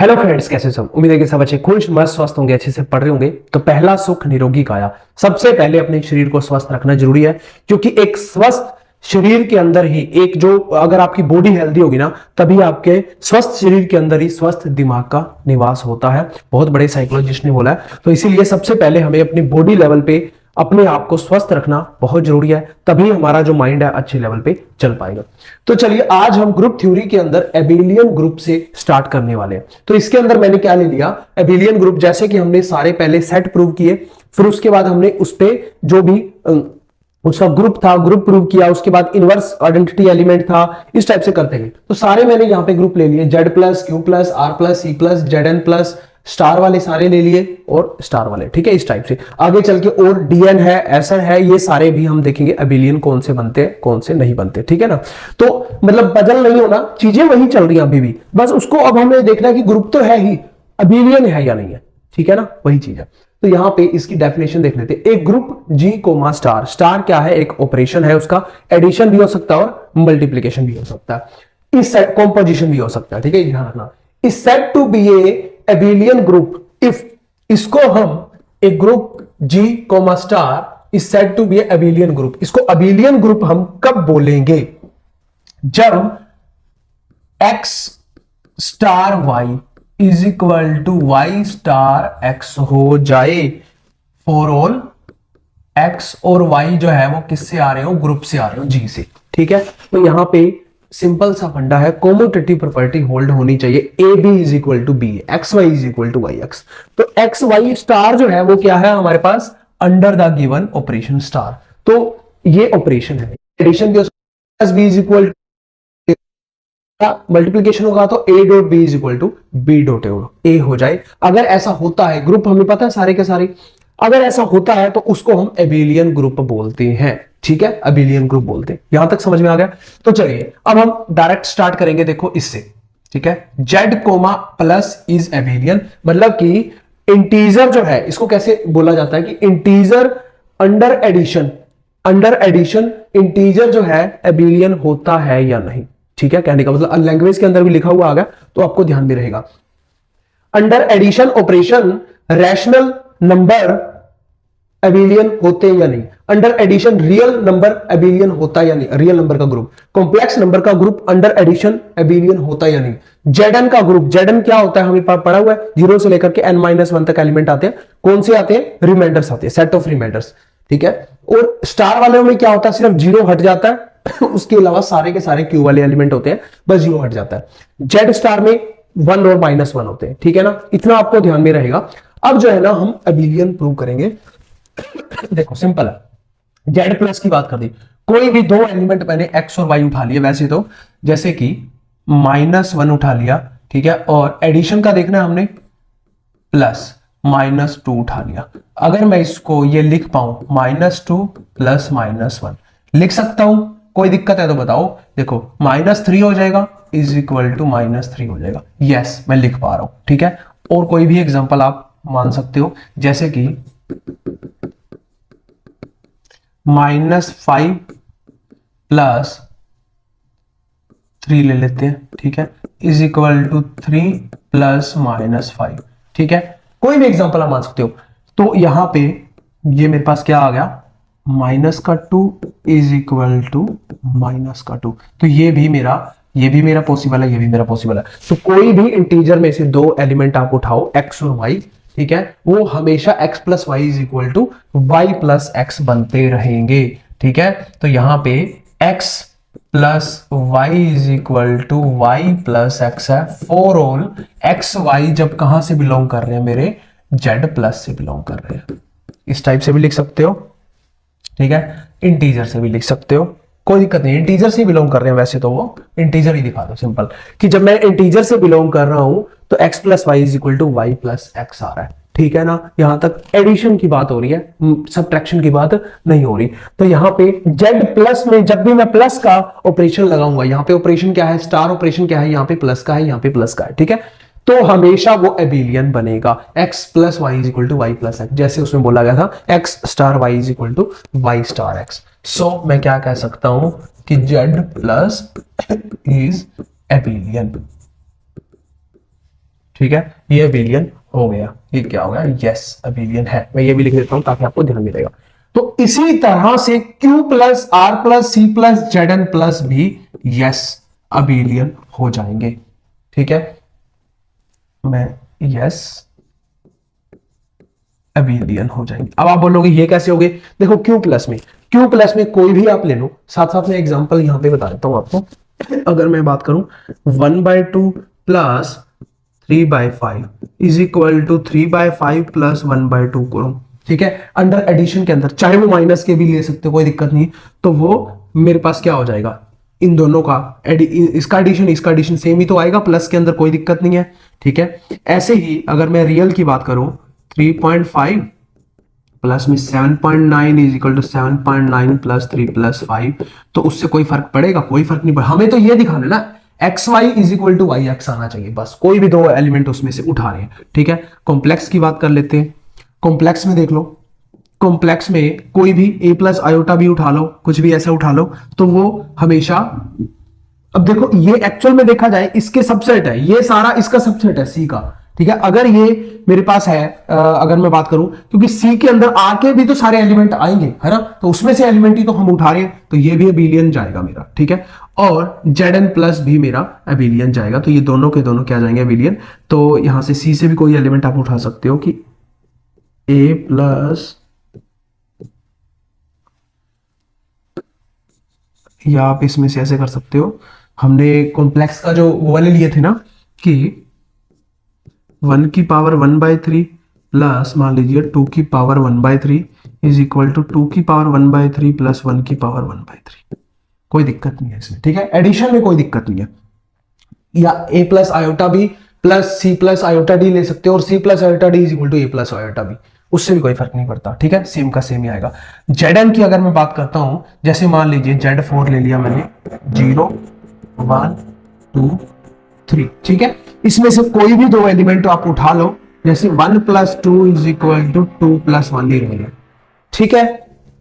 Hello friends, कैसे सब। उम्मीद है कि सब अच्छे खुश मस्त स्वस्थ होंगे, अच्छे से पढ़ रहे होंगे। तो पहला सुख निरोगी काया। सबसे पहले अपने शरीर को स्वस्थ रखना जरूरी है, क्योंकि एक स्वस्थ शरीर के अंदर ही एक जो अगर आपकी बॉडी हेल्दी होगी ना, तभी आपके स्वस्थ शरीर के अंदर ही स्वस्थ दिमाग का निवास होता है। बहुत बड़े साइकोलॉजिस्ट ने बोला है। तो इसीलिए सबसे पहले हमें अपनी बॉडी लेवल पे अपने आप को स्वस्थ रखना बहुत जरूरी है, तभी हमारा जो माइंड है अच्छे लेवल पे चल पाएगा। तो चलिए, आज हम ग्रुप थ्योरी के अंदर एबिलियन ग्रुप से स्टार्ट करने वाले हैं। तो इसके अंदर मैंने क्या ले लिया, एबिलियन ग्रुप। जैसे कि हमने सारे पहले सेट प्रूव किए, फिर उसके बाद हमने उस पे जो भी उसका ग्रुप था, ग्रुप प्रूव किया। उसके बाद इनवर्स आइडेंटिटी एलिमेंट था। इस टाइप से करते हैं। तो सारे मैंने यहां पे ग्रुप ले लिए, Z plus, Q plus, R plus, C plus, Z N plus, star वाले सारे ले लिए और स्टार वाले। ठीक है, इस टाइप से आगे चल के और डीएन है, एसर है, ये सारे भी हम देखेंगे एबिलियन कौन से बनते हैं, कौन से नहीं बनते। ठीक है ना। तो मतलब बदल नहीं होना, चीजें वही चल रही हैं अभी भी, बस उसको अब हमें देखना है कि ग्रुप तो है ही, एबिलियन है या नहीं है। ठीक है ना, वही चीज है। तो यहां पे इसकी डेफिनेशन देख लेते हैं। एक group G comma star. Star क्या है, एक ऑपरेशन है, उसका एडिशन भी हो सकता है और मल्टीप्लीकेशन भी हो सकता है। इस सेट कॉम्पोजिशन भी हो सकता है। ठीक है, ध्यान रखना। इस set to B a abelian group if, इसको हम एक group G comma star is said to be abelian group. इसको एबिलियन ग्रुप हम कब बोलेंगे, जब x star Y is equal to Y star x हो जाए, फॉर ऑल एक्स और वाई जो है वो किससे आ रहे हो, ग्रुप से आ रहे हो, जी से। ठीक है, तो यहां पे सिंपल सा फंडा है, कॉम्यूटेटिव प्रॉपर्टी होल्ड होनी चाहिए। A B is equal to B, X Y is equal to Y X. तो एक्स वाई स्टार जो है वो क्या है हमारे पास, under the given operation star. तो ये ऑपरेशन है, एडिशन भी हो सकता है, बी इज इक्वल, मल्टीप्लीकेशन होगा तो a dot b is equal to b dot a हो जाए। अगर ऐसा होता है, ग्रुप हमें पता है सारे के सारे, अगर ऐसा होता है तो उसको हम एबिलियन ग्रुप बोलते हैं। ठीक है, एबिलियन ग्रुप बोलते हैं। यहां तक समझ में आ गया। तो चलिए अब हम डायरेक्ट स्टार्ट करेंगे। देखो इससे, ठीक है, जेड कोमा प्लस इज एबिलियन, मतलब कि इंटीजर जो है इसको कैसे बोला जाता है कि integer under addition, under addition integer जो है एबिलियन होता है या नहीं। ठीक है, कहने का मतलब लैंग्वेज के अंदर भी लिखा हुआ आ गया तो आपको ध्यान में रहेगा। Under addition operation rational number abelian होते या नहीं, under addition real number abelian होता या नहीं, रियल नंबर का ग्रुप, कॉम्प्लेक्स नंबर का ग्रुप अंडर एडिशन एबिलियन होता या नहीं, जेडन का ग्रुप, जेडन क्या होता है हमें पढ़ा हुआ है, 0 से लेकर के n-1 तक एलिमेंट आते हैं। कौन से आते हैं, रिमाइंडर्स आते हैं, सेट ऑफ रिमाइंडर्स। ठीक है, और स्टार वाले में क्या होता है, सिर्फ 0 हट जाता है उसके अलावा सारे के सारे क्यू वाले एलिमेंट होते हैं, बस 0 हट जाता है। जेड स्टार में 1 और -1 होते हैं। ठीक है ना, इतना आपको ध्यान में रहेगा। अब जो है ना हम एबिलियन प्रूव करेंगे। देखो सिंपल है, जेड प्लस की बात कर दी, कोई भी दो एलिमेंट मैंने एक्स और वाई उठा लिए वैसे तो, जैसे कि -1 उठा लिया। ठीक है, और एडिशन का देखना है हमने, +-2 उठा लिया। अगर मैं इसको ये लिख पाऊं -2 प्लस -1 लिख सकता हूं, कोई दिक्कत है तो बताओ। देखो -3 हो जाएगा इज इक्वल टू -3 हो जाएगा। यस, मैं लिख पा रहा हूं। ठीक है, और कोई भी एग्जांपल आप मान सकते हो, जैसे कि -5 प्लस 3 ले लेते हैं। ठीक है, इज इक्वल टू 3 प्लस -5। ठीक है, कोई भी एग्जांपल आप मान सकते हो। तो यहां पे ये मेरे पास क्या आ गया, -2 इज इक्वल टू -2। तो ये भी मेरा पॉसिबल है, ये भी मेरा पॉसिबल है। तो कोई भी इंटीजर में से दो एलिमेंट आप उठाओ, एक्स और वाई, ठीक है, वो हमेशा x plus Y is equal to Y plus x बनते रहेंगे। ठीक है, तो यहां पे x plus Y is equal to Y plus x है, फॉर ऑल एक्स वाई जब कहां से बिलोंग कर रहे हैं, मेरे z प्लस से बिलोंग कर रहे हैं। इस टाइप से भी लिख सकते हो। ठीक है, इंटीजर से भी लिख सकते हो, कोई दिक्कत नहीं। इंटीजर से बिलोंग कर रहे हैं वैसे तो वो इंटीजर ही दिखा दो सिंपल, कि जब मैं इंटीजर से बिलोंग कर रहा हूं तो x plus Y is equal to Y plus X आ रहा है। ठीक है ना, यहां तक एडिशन की बात हो रही है, सब्ट्रैक्शन की बात नहीं हो रही। तो यहां पे z प्लस में जब भी मैं प्लस का ऑपरेशन लगाऊंगा, यहां पे ऑपरेशन क्या है, स्टार ऑपरेशन क्या है, यहां पे प्लस का है, यहां पे प्लस का है। ठीक है, तो हमेशा वो एबिलियन बनेगा, x plus Y is equal to Y plus X, जैसे उसमें बोला गया था x star Y is equal to Y star x. So मैं क्या कह सकता हूं कि z प्लस इज एबिलियन। ठीक है, ये अबेलियन हो गया। ये क्या हो गया? यस अबेलियन है। मैं ये भी लिख देता हूं ताकि आपको ध्यान मिलेगा। तो इसी तरह से Q plus R plus C plus ZN plus भी यस अबेलियन हो जाएंगे। ठीक है, मैं यस अबेलियन हो जाएंगे। अब आप बोलोगे ये कैसे हो गए? देखो Q प्लस में कोई भी आप ले लो, साथ साथ में एग्जांपल यहां पे बता देता हूं आपको। अगर मैं बात करूं 1/2 plus 3/5 is equal to 3/5 plus 1/2 करूं, ठीक है, अंडर एडिशन के अंदर, चाहे वो माइनस के भी ले सकते हो, कोई दिक्कत नहीं। तो वो मेरे पास क्या हो जाएगा? इन दोनों का इसका एडिशन सेम ही तो आएगा, प्लस के अंदर कोई दिक्कत नहीं है। ठीक है, ऐसे ही अगर मैं रियल की बात करूं 3.5 प्लस में 7.9 is equal to 7.9 plus 3 plus 5, तो उससे कोई फर्क पड़ेगा? कोई फर्क नहीं पड़ेगा। हमें तो ये दिखाना है ना x Y is equal to Y x आना चाहिए, बस। कोई भी दो एलिमेंट उसमें से उठा रहे हैं। ठीक है, कॉम्प्लेक्स की बात कर लेते हैं। कॉम्प्लेक्स में देख लो, कॉम्प्लेक्स में कोई भी ए प्लस आयोटा भी उठा लो, कुछ भी ऐसा उठा लो, तो वो हमेशा, अब देखो ये एक्चुअल में देखा जाए इसके सबसेट है, ये सारा इसका सबसेट है सी का। ठीक है, अगर ये मेरे पास है, अगर मैं बात करूं, क्योंकि सी के अंदर आके भी तो सारे एलिमेंट आएंगे, है ना, तो उसमें से एलिमेंट ही तो हम उठा रहे हैं, तो ये भी अबेलियन जाएगा मेरा। ठीक है, और Zn प्लस भी मेरा अबेलियन जाएगा, तो ये दोनों के दोनों क्या जाएंगे? अबेलियन। तो यहां से सी से भी कोई एलिमेंट आप उठा सकते हो कि ए प्लस, या आप इसमें से ऐसे कर सकते हो, हमने कॉम्प्लेक्स का जो वो वाले लिए थे ना कि 1 की पावर 1/3 प्लस मान लीजिए 2 की पावर 1/3 इज इक्वल टू 2 की पावर 1/3 प्लस 1 की पावर 1/3। कोई दिक्कत नहीं है इसमें। ठीक है, एडिशन में कोई दिक्कत नहीं है। या A plus iota B plus C plus iota D ले सकते हो, और C plus iota D is equal to A plus iota B, उससे भी कोई फर्क नहीं पड़ता। ठीक है, सेम का सेम ही आएगा। Zn की अगर मैं बात करता हूं, जैसे मान लीजिए Z4 ले लिया मैंने, 0 1 2 3। ठीक है, इसमें से कोई भी दो एलिमेंट आप उठा लो, जैसे 1 plus 2 is equal to 2 plus 1 ही रहेगा। ठीक है,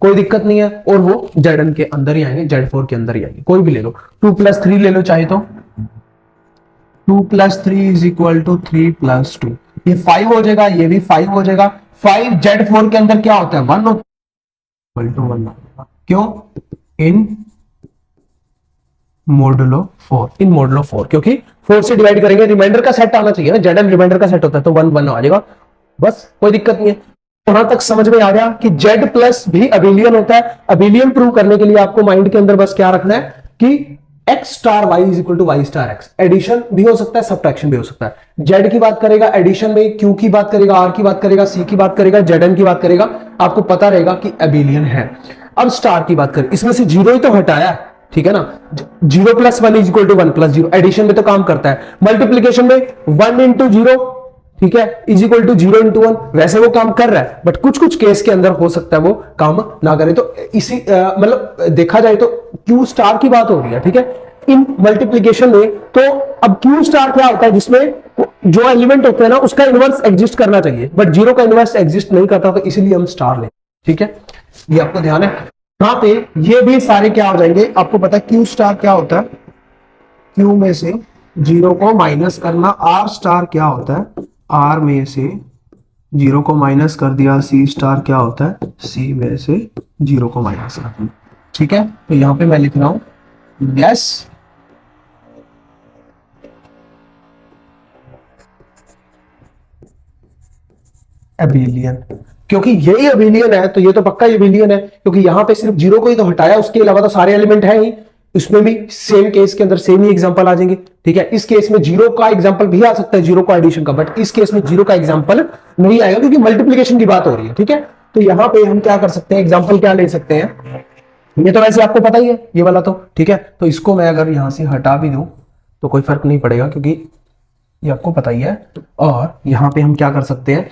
कोई दिक्कत नहीं है, और वो Zn के अंदर ही आएंगे, Z4 के अंदर ही आएंगे। कोई भी ले लो, 2 प्लस 3 ले लो चाहे तो, 2 plus 3 is equal to 3 plus 2, ये 5 हो जाएगा, ये भी 5 हो जाएगा। 5 Z4 के अंदर क्या होता है? 1 होता है, इक्वल टू 1 क्यों? इन मॉडुलो 4, इन मॉडुलो 4, क्योंकि 4 से डिवाइड करेंगे, रिमाइंडर का सेट आना चाहिए ना, Zn रिमाइंडर का सेट होता है, तो 1 1 आ जाएगा, बस कोई दिक्कत नहीं है। वहां तक समझ में आ गया कि Z प्लस भी अबेलियन होता है। अबेलियन प्रूव करने के लिए आपको माइंड के अंदर बस क्या रखना है कि x star y is equal to y star x, addition भी हो सकता है, सब्ट्रैक्शन भी हो सकता है। Z की बात करेगा एडिशन में, Q की बात करेगा, R की बात करेगा, C की बात करेगा, Zn की बात करेगा, आपको पता रहेगा कि अबेलियन है। अब स्टार की बात करें, इसमें से 0 ही तो हटाया, ठीक है ना, 0 plus 1 is equal to 1 plus 0, addition में तो काम करता है। मल्टीप्लीकेशन में 1 इंटू 0, ठीक है, इज इक्वल टू 0 इंटू 1, वैसे वो काम कर रहा है, बट कुछ कुछ केस के अंदर हो सकता है वो काम ना करे। तो इसी मतलब देखा जाए तो Q स्टार की बात हो रही है, ठीक है, इन मल्टीप्लीकेशन में। तो अब Q स्टार क्या होता है? जिसमें जो एलिमेंट होता है ना उसका इनवर्स एग्जिस्ट करना चाहिए, बट 0 का इनवर्स एग्जिस्ट नहीं करता, तो इसलिए हम स्टार लें। ठीक है, ये आपको ध्यान है। यहां पे ये भी सारे क्या हो जाएंगे, आपको पता है Q स्टार क्या होता है? Q में से 0 को माइनस करना। R स्टार क्या होता है? R में से 0 को माइनस कर दिया। C स्टार क्या होता है? C में से 0 को माइनस कर दिया। ठीक है, तो यहां पे मैं लिख रहा हूं यस अबेलियन, क्योंकि यही अबेलियन है, तो ये तो पक्का अबेलियन है, क्योंकि यहां पे सिर्फ 0 को ही तो हटाया, उसके अलावा तो सारे एलिमेंट है ही। इसमें भी सेम केस के अंदर सेम ही एग्जांपल आ जाएंगे। ठीक है, इस केस में 0 का एग्जांपल भी आ सकता है, 0 का एडिशन का, बट इस केस में 0 का एग्जांपल नहीं आएगा, क्योंकि मल्टीप्लीकेशन की बात हो रही है। ठीक है, तो यहां पे हम क्या कर सकते हैं, एग्जांपल क्या ले सकते हैं, ये तो वैसे आपको पता ही है ये वाला तो। ठीक है, तो इसको मैं अगर यहां से हटा भी दूं तो कोई फर्क नहीं पड़ेगा, क्योंकि ये आपको पता ही है। और यहां पे हम क्या कर सकते हैं,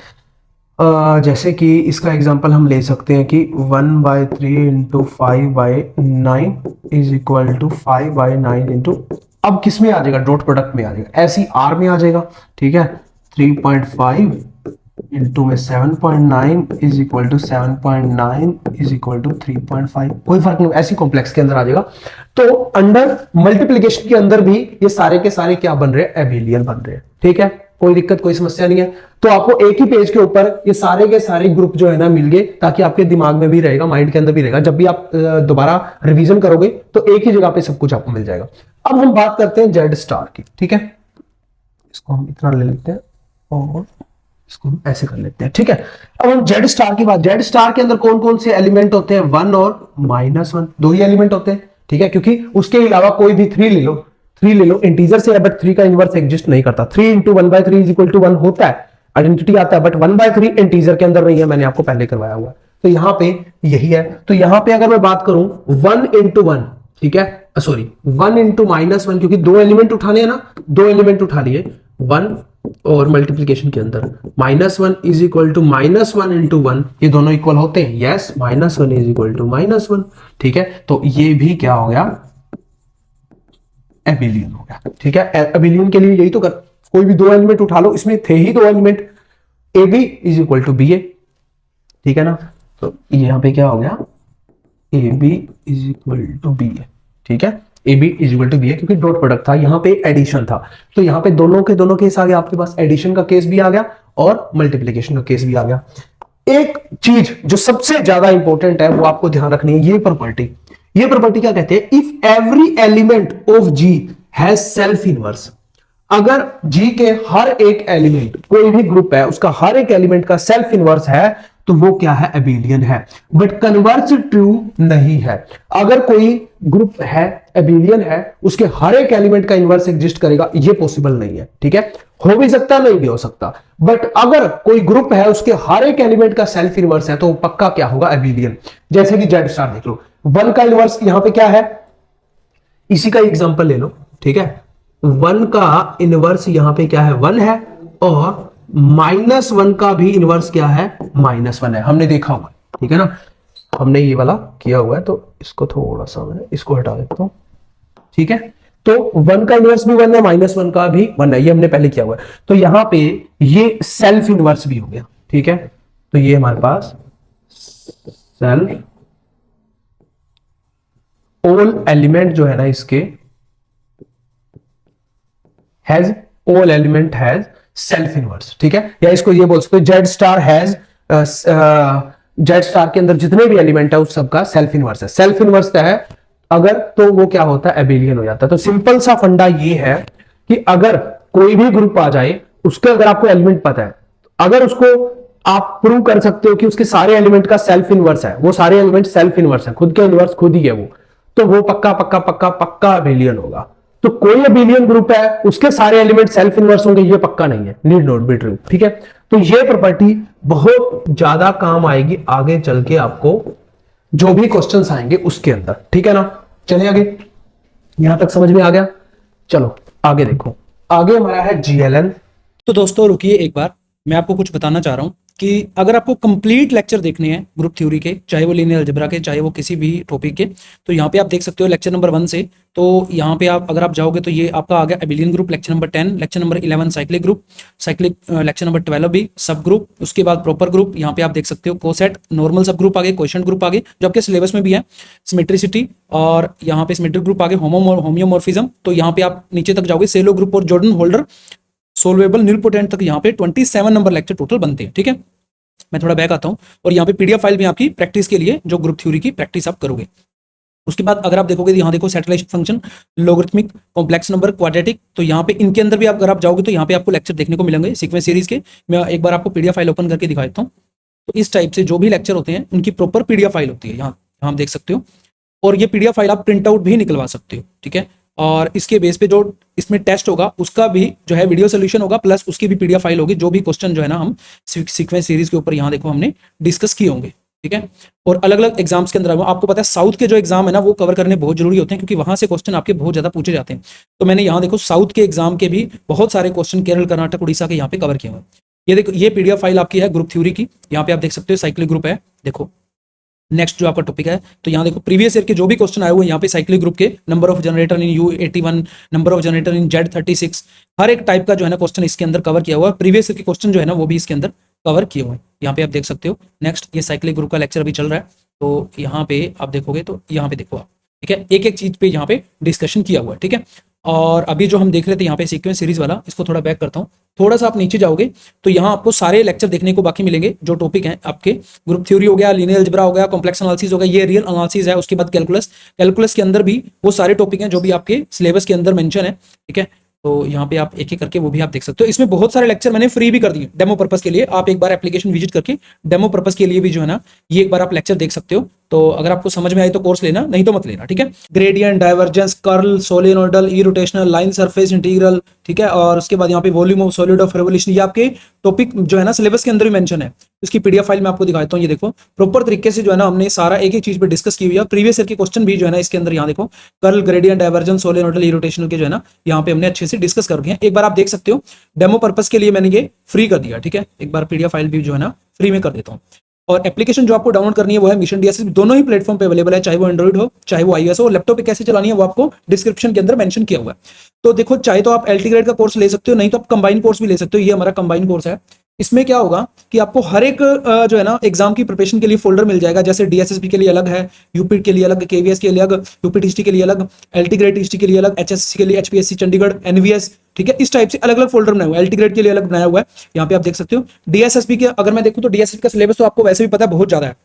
जैसे कि इसका एग्जांपल हम ले सकते हैं कि 1/3 into 5/9 is equal to 5/9 into, अब किस में आ जाएगा? डॉट प्रोडक्ट में आ जाएगा, ऐसी आर में आ जाएगा। ठीक है, 3.5 इंटू में 7.9 is equal to 7.9 is equal to 3.5, कोई फर्क नहीं, ऐसी कॉम्प्लेक्स के अंदर आ जाएगा। तो अंडर मल्टीप्लीकेशन के अंदर भी ये सारे के सारे क्या बन रहे हैं? अबेलियन बन रहे हैं। ठीक है, कोई दिक्कत कोई समस्या नहीं है। तो आपको एक ही पेज के ऊपर ये सारे के सारे ग्रुप जो है ना मिल गए, ताकि आपके दिमाग में भी रहेगा, माइंड के अंदर भी रहेगा, जब भी आप दोबारा रिवीजन करोगे तो एक ही जगह पे सब कुछ आपको मिल जाएगा। अब हम बात करते हैं जेड स्टार की, ठीक है, इसको हम इतना ले लेते हैं और इसको हम ऐसे कर लेते हैं, ठीक है। अब हम जेड स्टार की बात, जेड स्टार के अंदर कौन कौन से एलिमेंट होते हैं, 1 और -1, दो ही एलिमेंट होते हैं, ठीक है, क्योंकि उसके अलावा कोई भी 3 ले लो, 3 ले लो, इंटीजर से है बट 3 का इनवर्स एग्जिस्ट नहीं करता। 3 × 1/3 = 1 होता है, आइडेंटिटी आता है, बट 1/3 इंटीजर के अंदर नहीं है, मैंने आपको पहले करवाया हुआ। तो यहां पे यही है। तो यहां पे अगर मैं बात करूं 1 × 1, ठीक है, सॉरी 1 × -1, क्योंकि दो एलिमेंट उठाने हैं ना, दो एलिमेंट उठा लिए 1 और मल्टीप्लीकेशन के अंदर -1 = -1 × 1, ये दोनों इक्वल होते हैं, यस, -1 = -1, ठीक है। तो ये भी क्या हो गया, एबिलियन हो गया, ठीक है। एबिलियन के लिए यही तो कर, कोई भी दो एलिमेंट उठा लो, इसमें थे ही दो एलिमेंट, AB = BA, ठीक है ना। तो यहां पे क्या हो गया, AB = BA, ठीक है, AB = BA, क्योंकि डॉट प्रोडक्ट था, यहां पे एडिशन था, तो यहां पे दोनों के दोनों केस आ गया, आपके पास एडिशन का केस भी आ गया और मल्टीप्लीकेशन का केस भी आ गया। एक चीज जो सबसे ज्यादा इंपॉर्टेंट है वो आपको ध्यान रखनी है, ये प्रॉपर्टी, ये प्रॉपर्टी क्या कहते हैं, if every element of G has self inverse, अगर G के हर एक एलिमेंट, कोई भी ग्रुप है उसका हर एक एलिमेंट का सेल्फ इनवर्स है, तो वो क्या है, एबिलियन है। बट कन्वर्स ट्रू नहीं है। अगर कोई ग्रुप है, एबिलियन है, उसके हर एक एलिमेंट का इनवर्स एग्जिस्ट करेगा, ये पॉसिबल नहीं है, ठीक है, हो भी सकता नहीं भी हो सकता। बट अगर कोई ग्रुप है उसके हर एक एलिमेंट का सेल्फ इनवर्स है, तो वो पक्का क्या होगा, एबिलियन। जैसे कि जेड स्टार देख लो, 1 का इनवर्स यहां पे क्या है, इसी का एग्जांपल ले लो, ठीक है, 1 का इनवर्स यहां पे क्या है, 1 है, और -1 का भी इनवर्स क्या है, -1 है, हमने देखा हुआ, ठीक है ना, हमने ये वाला किया हुआ है। तो इसको थोड़ा सा मैं इसको हटा देता हूं, ठीक है। तो 1 का इनवर्स भी 1 है, -1 का भी 1 है, ये हमने पहले किया हुआ है। तो यहां पे ये सेल्फ इनवर्स भी हो गया, ठीक है। तो ये हमारे पास सेल्फ, ऑल एलिमेंट जो है ना इसके has, all element has self inverse, ठीक है, या इसको ये बोल सकते हो Z star has, Z star के अंदर जितने भी एलिमेंट है उस सबका सेल्फ इनवर्स है। सेल्फ इनवर्स क्या है अगर, तो वो क्या होता है, एबिलियन हो जाता है। तो सिंपल सा फंडा ये है कि अगर कोई भी ग्रुप आ जाए, उसके अगर आपको एलिमेंट पता है, अगर उसको आप प्रूव कर सकते हो कि उसके सारे एलिमेंट का सेल्फ इनवर्स है, वो सारे एलिमेंट सेल्फ इनवर्स है, खुद के इनवर्स खुद ही है वो, तो वो पक्का पक्का पक्का पक्का एबिलियन होगा। तो कोई एबिलियन ग्रुप है, उसके सारे एलिमेंट सेल्फ इनवर्स होंगे, ये पक्का नहीं है, नीड नॉट बी ट्रू, ठीक है। तो ये प्रॉपर्टी बहुत ज्यादा काम आएगी आगे चल के आपको, जो भी क्वेश्चंस आएंगे उसके अंदर, ठीक है ना। चलिए आगे, यहां तक समझ में आ गया, चलो आगे देखो, आगे हमारा है GLN। तो दोस्तों रुकिए एक बार, मैं आपको कुछ बताना चाह रहा हूं कि अगर आपको कंप्लीट लेक्चर देखने हैं ग्रुप थ्योरी के, चाहे वो लीनियर अलजेब्रा के, चाहे वो किसी भी टॉपिक के, तो यहाँ पे आप देख सकते हो लेक्चर नंबर 1 से। तो यहाँ पे आप अगर आप जाओगे तो ये आपका आ गया abelian group, lecture number 10, lecture number 11 cyclic group, cyclic lecture number 12 भी सब ग्रुप, उसके बाद प्रॉपर ग्रुप, यहाँ पे आप देख सकते हो कोसेट, नॉर्मल सब ग्रुप आगे, क्वेश्चन ग्रुप आगे जो आपके सिलेबस में भी है, सिमेट्रिसिटी, और यहाँ पे सिमेट्रिक ग्रुप आगे, होम्योमॉर्फिज्म। तो यहाँ पे आप नीचे तक जाओगे, सेलो ग्रुप और जॉर्डन होल्डर, सोल्वेबल नीलपोटेंट तक यहाँ पे 27 नंबर लेक्चर टोटल बनते हैं, ठीक है। मैं थोड़ा बैक आता हूँ, और यहाँ पे PDF फाइल भी आपकी प्रैक्टिस के लिए, जो ग्रुप थ्योरी की प्रैक्टिस आप करोगे। उसके बाद अगर आप देखोगे यहाँ देखो satellite function, logarithmic, complex number, quadratic, तो यहाँ पे इनके अंदर भी आप अगर आप जाओगे तो यहाँ पे आपको लेक्चर देखने को मिलेंगे सीक्वेंस सीरीज के। मैं एक बार आपको PDF फाइल ओपन करके दिखा देता हूँ। तो इस टाइप से जो भी लेक्चर होते हैं उनकी प्रॉपर PDF फाइल होती है, यहाँ आप देख सकते हो, और ये PDF फाइल आप प्रिंट आउट भी निकलवा सकते हो, ठीक है। और इसके बेस पे जो इसमें टेस्ट होगा उसका भी जो है वीडियो सोल्यूशन होगा, प्लस उसकी भी PDF फाइल होगी, जो भी क्वेश्चन जो है ना हम सीक्वेंस सीरीज के ऊपर यहाँ देखो हमने डिस्कस किए होंगे, ठीक है। और अलग अलग एग्जाम्स के अंदर आपको पता है साउथ के जो एग्जाम है ना वो कवर करने बहुत जरूरी होते हैं, क्योंकि वहां से क्वेश्चन आपके बहुत ज्यादा पूछे जाते हैं। तो मैंने यहाँ देखो साउथ के एग्जाम के भी बहुत सारे क्वेश्चन केरल, कर्नाटक, उड़ीसा के यहाँ पे कवर किए हुए। ये देखो, ये PDF फाइल आपकी है ग्रुप थ्योरी की, यहाँ पे आप देख सकते हो साइक्लिक ग्रुप है। देखो नेक्स्ट जो आपका टॉपिक है, तो यहाँ देखो प्रीवियस ईयर के जो भी क्वेश्चन आए हुए हैं यहाँ पे साइक्लिक ग्रुप के, number of generator in U81, number of generator in Z36, हर एक टाइप का जो है ना क्वेश्चन इसके अंदर कवर किया हुआ है। प्रीवियस ईयर के क्वेश्चन जो है ना वो भी इसके अंदर कवर किए हुए हैं, यहाँ पे आप देख सकते हो। नेक्स्ट ये साइक्लिक ग्रुप का लेक्चर अभी चल रहा है, तो यहाँ पे आप देखोगे तो यहाँ पे देखो आप, ठीक है, एक एक चीज पे यहाँ पे डिस्कशन किया हुआ है, ठीक है। और अभी जो हम देख रहे थे यहाँ पे सीक्वेंस सीरीज वाला, इसको थोड़ा बैक करता हूँ, थोड़ा सा आप नीचे जाओगे तो यहाँ आपको सारे लेक्चर देखने को बाकी मिलेंगे जो टॉपिक हैं आपके। ग्रुप थ्योरी हो गया, लीनियर अलजेब्रा हो गया, कॉम्प्लेक्स एनालिसिस हो गया, ये रियल एनालिसिस है। उसके बाद कैलकुलस, कैलकुलस के अंदर भी वो सारे टॉपिक हैं जो भी आपके सिलेबस के अंदर मेंशन है, ठीक है। तो यहाँ पे आप एक एक करके वो भी आप देख सकते हो। इसमें बहुत सारे लेक्चर मैंने फ्री भी कर दिए डेमो पर्पस के लिए। आप एक बार एप्लीकेशन विजिट करके डेमो पर्पस के लिए भी जो है ना, ये एक बार आप लेक्चर देख सकते हो। तो अगर आपको समझ में आए तो कोर्स लेना, नहीं तो मत लेना, ठीक है। Gradient, divergence, curl, solenoidal, irrotational, line surface integral, ठीक है। और उसके बाद यहाँ पे volume of solid of revolution, ये आपके टॉपिक जो है ना सिलेबस के अंदर ही मेंशन है। इसकी पीडीएफ फाइल मैं आपको दिखाता हूँ। ये देखो प्रॉपर तरीके से जो है ना हमने सारा एक एक चीज पे डिस्कस की हुई है। प्रीवियस ईयर के क्वेश्चन भी जो है ना इसके अंदर यहाँ देखो, curl, gradient, divergence, solenoidal, irrotational के जो है ना यहाँ पे हमने अच्छे से डिस्कस कर रखे हैं। एक बार आप देख सकते हो, डेमो पर्पस के लिए मैंने ये फ्री कर दिया, ठीक है। एक बार पीडीएफ फाइल भी जो है ना फ्री में कर देता हूँ। और एप्लीकेशन जो आपको डाउनलोड करनी है वो है मिशन डीएसएस, दोनों ही प्लेटफॉर्म पे अवेलेबल है, चाहे वो एंड्रॉइड हो चाहे वो आईओएस हो। और लैपटॉप पे कैसे चलानी है वो आपको डिस्क्रिप्शन के अंदर मेंशन किया हुआ है। तो देखो, चाहे तो आप एलटी ग्रेड का कोर्स ले सकते हो, नहीं तो आप कंबाइन कोर्स भी ले सकते हो। ये हमारा कंबाइन कोर्स है। इसमें क्या होगा कि आपको हर एक जो है ना एग्जाम की प्रिपरेशन के लिए फोल्डर मिल जाएगा। जैसे डीएसएसबी के लिए अलग है, यूपी के लिए अलग, केवीएस के लिए अलग, यूपीटीसीटी के लिए अलग, एलटी ग्रेड टीसीटी के लिए अलग, एचएससी के लिए, एचपीएससी चंडीगढ़, एनवीएस, ठीक है। इस टाइप से अलग अलग फोल्डर बनाया हुआ है। एलटी ग्रेड के लिए अलग बनाया हुआ है, यहाँ पे आप देख सकते हो। डीएसएसबी के अगर मैं देखूं तो डीएसएसबी का सिलेबस तो आपको वैसे भी पता है, बहुत ज्यादा है,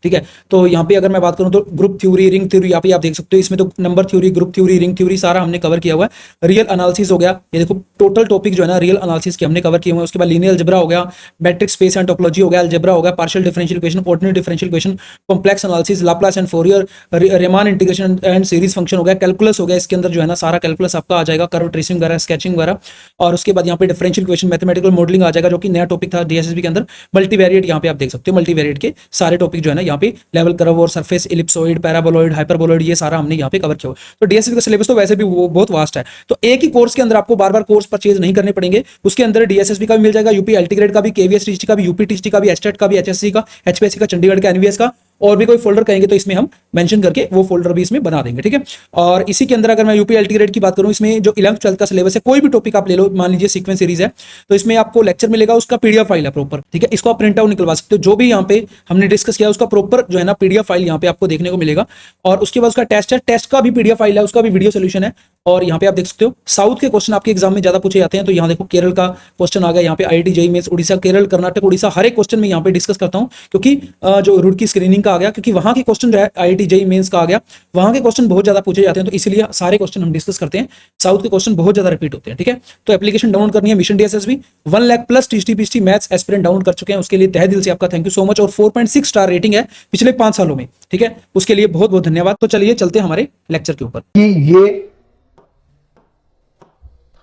ठीक है। तो यहाँ पे अगर मैं बात करूं तो ग्रुप थ्योरी, रिंग थ्योरी, यहाँ पे आप देख सकते हो। इसमें तो number theory, group theory, ring theory सारा हमने कवर किया हुआ है। रियल एनालिसिस हो गया, ये देखो टोटल टॉपिक जो है ना रियल एनालिसिस के हमने कवर किए हुए हैं। उसके बाद लीनियर अलजेब्रा हो गया, मैट्रिक्स स्पेस एंड टोपोलॉजी हो गया, अलजेब्रा हो गया, partial differential equation, ordinary differential equation, complex analysis, Laplace and Fourier, Riemann integration and series function हो गया, कैलकुलस हो गया। इसके अंदर जो है ना सारा कैलकुलस आपका आ जाएगा, कर्व ट्रेसिंग वगैरह, स्केचिंग वगैरह। और उसके बाद यहाँ पे डिफरेंशियल इक्वेशन, मैथमेटिकल मॉडलिंग आ जाएगा, जो कि नया टॉपिक था डीएसएसबी के अंदर। मल्टीवेरिएट यहाँ पे आप देख सकते हो, मल्टीवेरिएट के सारे टॉपिक जो है ना यहाँ पे लेवल कर्व और सरफेस, इलिप्सोइड, पैराबोलॉइड, हाइपरबोलॉइड, ये सारा हमने यहाँ पे कवर किया हुआ है। तो डीएसएसबी का सिलेबस तो वैसे भी वो बहुत वास्ट है। तो एक ही कोर्स के अंदर आपको बार बार कोर्स परचेज नहीं करने पड़ेंगे। उसके अंदर डीएसएसबी का भी मिल जाएगा, यूपी एलटी ग्रेड का भी, केवीएस टीसीटी का भी, यूपी टीसीटी का भी, एचटेट का भी, एचएससी का, एचपीएससी का, चंडीगढ़ का, एनवीएस का, और भी कोई फोल्डर कहेंगे तो इसमें हम मेंशन करके वो फोल्डर भी इसमें बना देंगे, ठीक है। और इसी के अंदर अगर मैं यूपी एलटी ग्रेड की बात करूं, इसमें जो 11th 12th का सिलेबस है, कोई भी टॉपिक आप ले लो, मान लीजिए सीक्वेंस सीरीज है, तो इसमें आपको लेक्चर मिलेगा, उसका पीडीएफ फाइल है प्रॉपर, ठीक है। इसको आप प्रिंट आउट निकलवा सकते हो। जो भी यहाँ पे हमने डिस्कस किया उसका प्रॉपर जो है ना पीडीएफ फाइल यहाँ पे आपको देखने को मिलेगा। और उसके बाद उसका टेस्ट है, टेस्ट का भी पीडीएफ फाइल है, उसका भी वीडियो सोल्यूशन है। और यहाँ पे आप देख सकते हो साउथ के क्वेश्चन आपके एग्जाम में ज्यादा पूछे जाते हैं। तो यहाँ देखो केरल का क्वेश्चन आ गया, यहाँ पे IIT JEE mains, Orissa, Kerala, Karnataka, Orissa, हर एक क्वेश्चन में यहाँ पे डिस्कस करता हूँ। क्योंकि जो रूट की स्क्रीनिंग का आ गया, क्योंकि वहां के क्वेश्चन जो है आईआईटी जेईई मेंस का आ गया, वहां के क्वेश्चन बहुत ज्यादा पूछे जाते हैं। तो इसलिए सारे क्वेश्चन हम डिस्कस करते हैं। साउथ के क्वेश्चन बहुत ज्यादा रिपीट होते हैं, ठीक है। तो एप्लीकेशन डाउनलोड करनी है mission DSSB, 1 lakh plus TGT maths aspirant download कर चुके हैं, उसके लिए तहे दिल से आपका थैंक यू सो मच। और 4.6 स्टार रेटिंग है पिछले 5 सालों में, ठीक है, उसके लिए बहुत बहुत धन्यवाद। तो चलिए चलते हैं हमारे लेक्चर के ऊपर। ये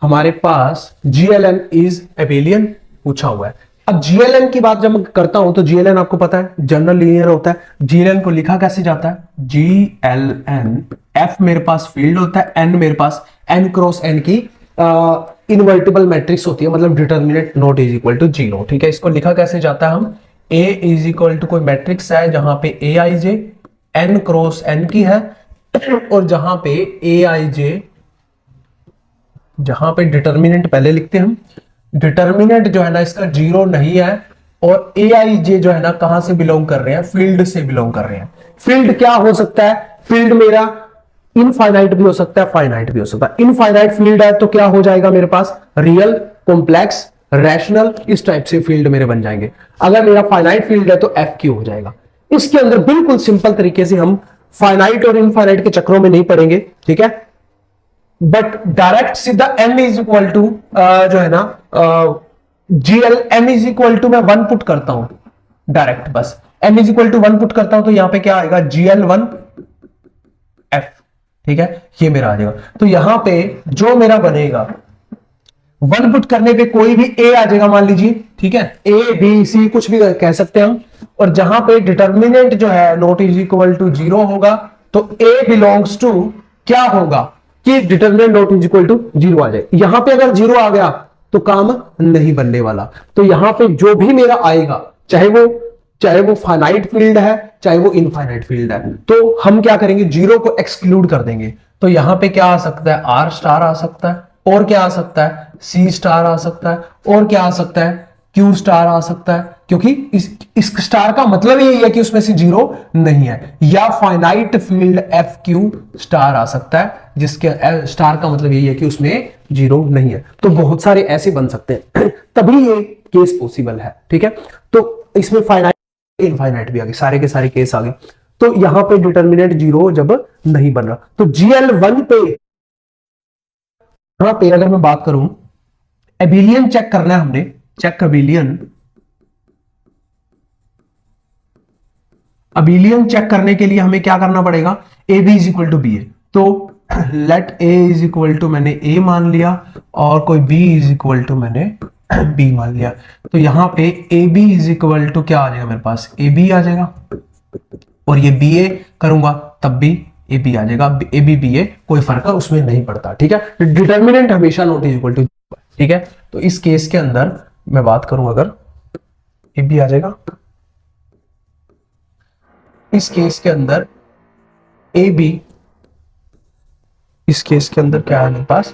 हमारे पास GLN इज एबेलियन पूछा हुआ है। अब GLN की बात जब मैं करता हूं तो GLN आपको पता है जनरल लीनियर होता है। GLN को लिखा कैसे जाता है? GLN, F मेरे पास फील्ड होता है, N मेरे पास N क्रॉस N की इनवर्टिबल मैट्रिक्स होती है, मतलब determinant not is equal to 0, ठीक है। इसको लिखा कैसे जाता है? हम A इज इक्वल टू कोई मैट्रिक्स है जहां पे Aij N क्रॉस N की है, और जहां पे Aij, जहां पे डिटर्मिनेंट पहले लिखते हैं हम, डिटर्मिनेंट जो है ना इसका 0 नहीं है, और Aij जो है ना कहां से बिलोंग कर रहे हैं? फील्ड से बिलोंग कर रहे हैं। फील्ड क्या हो सकता है? फील्ड मेरा इनफाइनाइट भी हो सकता है, फाइनाइट भी हो सकता है। इनफाइनाइट फील्ड है तो क्या हो जाएगा मेरे पास? रियल, कॉम्प्लेक्स, रैशनल, इस टाइप से फील्ड मेरे बन जाएंगे। अगर मेरा फाइनाइट फील्ड है तो FQ हो जाएगा। इसके अंदर बिल्कुल सिंपल तरीके से हम फाइनाइट और इनफाइनाइट के चक्रों में नहीं पड़ेंगे, ठीक है। बट डायरेक्ट सीधा n इज इक्वल टू जो है ना GL n is equal to मैं 1 पुट करता हूं डायरेक्ट, बस n is equal to 1 put करता हूं तो यहां पे क्या आएगा? GL1 F, ठीक है, ये मेरा आ जाएगा। तो यहां पे जो मेरा बनेगा 1 पुट करने पे कोई भी A आ जाएगा मान लीजिए, ठीक है, A B C कुछ भी कह सकते हैं हम। और जहां पे डिटर्मिनेंट जो है नॉट इज इक्वल टू 0 होगा तो A बिलोंग्स टू क्या होगा कि determinant not is equal to 0 आ जाए। यहां पे अगर 0 आ गया तो काम नहीं बनने वाला। तो यहां पे जो भी मेरा आएगा, चाहे वो फाइनाइट फील्ड है चाहे वो इनफाइनाइट फील्ड है, तो हम क्या करेंगे? 0 को एक्सक्लूड कर देंगे। तो यहां पे क्या आ सकता है? R स्टार आ सकता है, और क्या आ सकता है? C स्टार आ सकता है, और क्या आ सकता है? Q स्टार आ सकता है, क्योंकि इस स्टार का मतलब यही है कि उसमें से जीरो नहीं है। या finite field F Q star आ सकता है जिसके स्टार का मतलब यही है कि उसमें जीरो नहीं है। तो बहुत सारे ऐसे बन सकते हैं तभी ये केस पॉसिबल है, ठीक है। तो इसमें फाइनाइट इनफाइनाइट भी आ गए, सारे के सारे केस आ गए। तो यहां पे डिटर्मिनेंट जीरो जब नहीं बन रहा, तो GL1 पे यहां पे अगर मैं बात करूं एबिलियन चेक करना है हमने, चेक अबिलियन चेक करने के लिए हमें क्या करना पड़ेगा, A B is equal to B A. तो let A is equal to मैंने ए मान लिया और कोई बी इज इक्वल टू मैंने बी मान लिया। तो यहां पे A B is equal to क्या आ जाएगा मेरे पास, ए बी आ जाएगा, और ये बी ए करूंगा तब भी ए बी आ जाएगा, ए बी बी ए कोई फर्क उसमें नहीं पड़ता, ठीक है। डिटर्मिनेंट हमेशा नॉट इज इक्वल टू, ठीक है। तो इस केस के अंदर मैं बात करूं अगर ए बी आ जाएगा, इस केस के अंदर ए बी, इस केस के अंदर क्या है मेरे पास,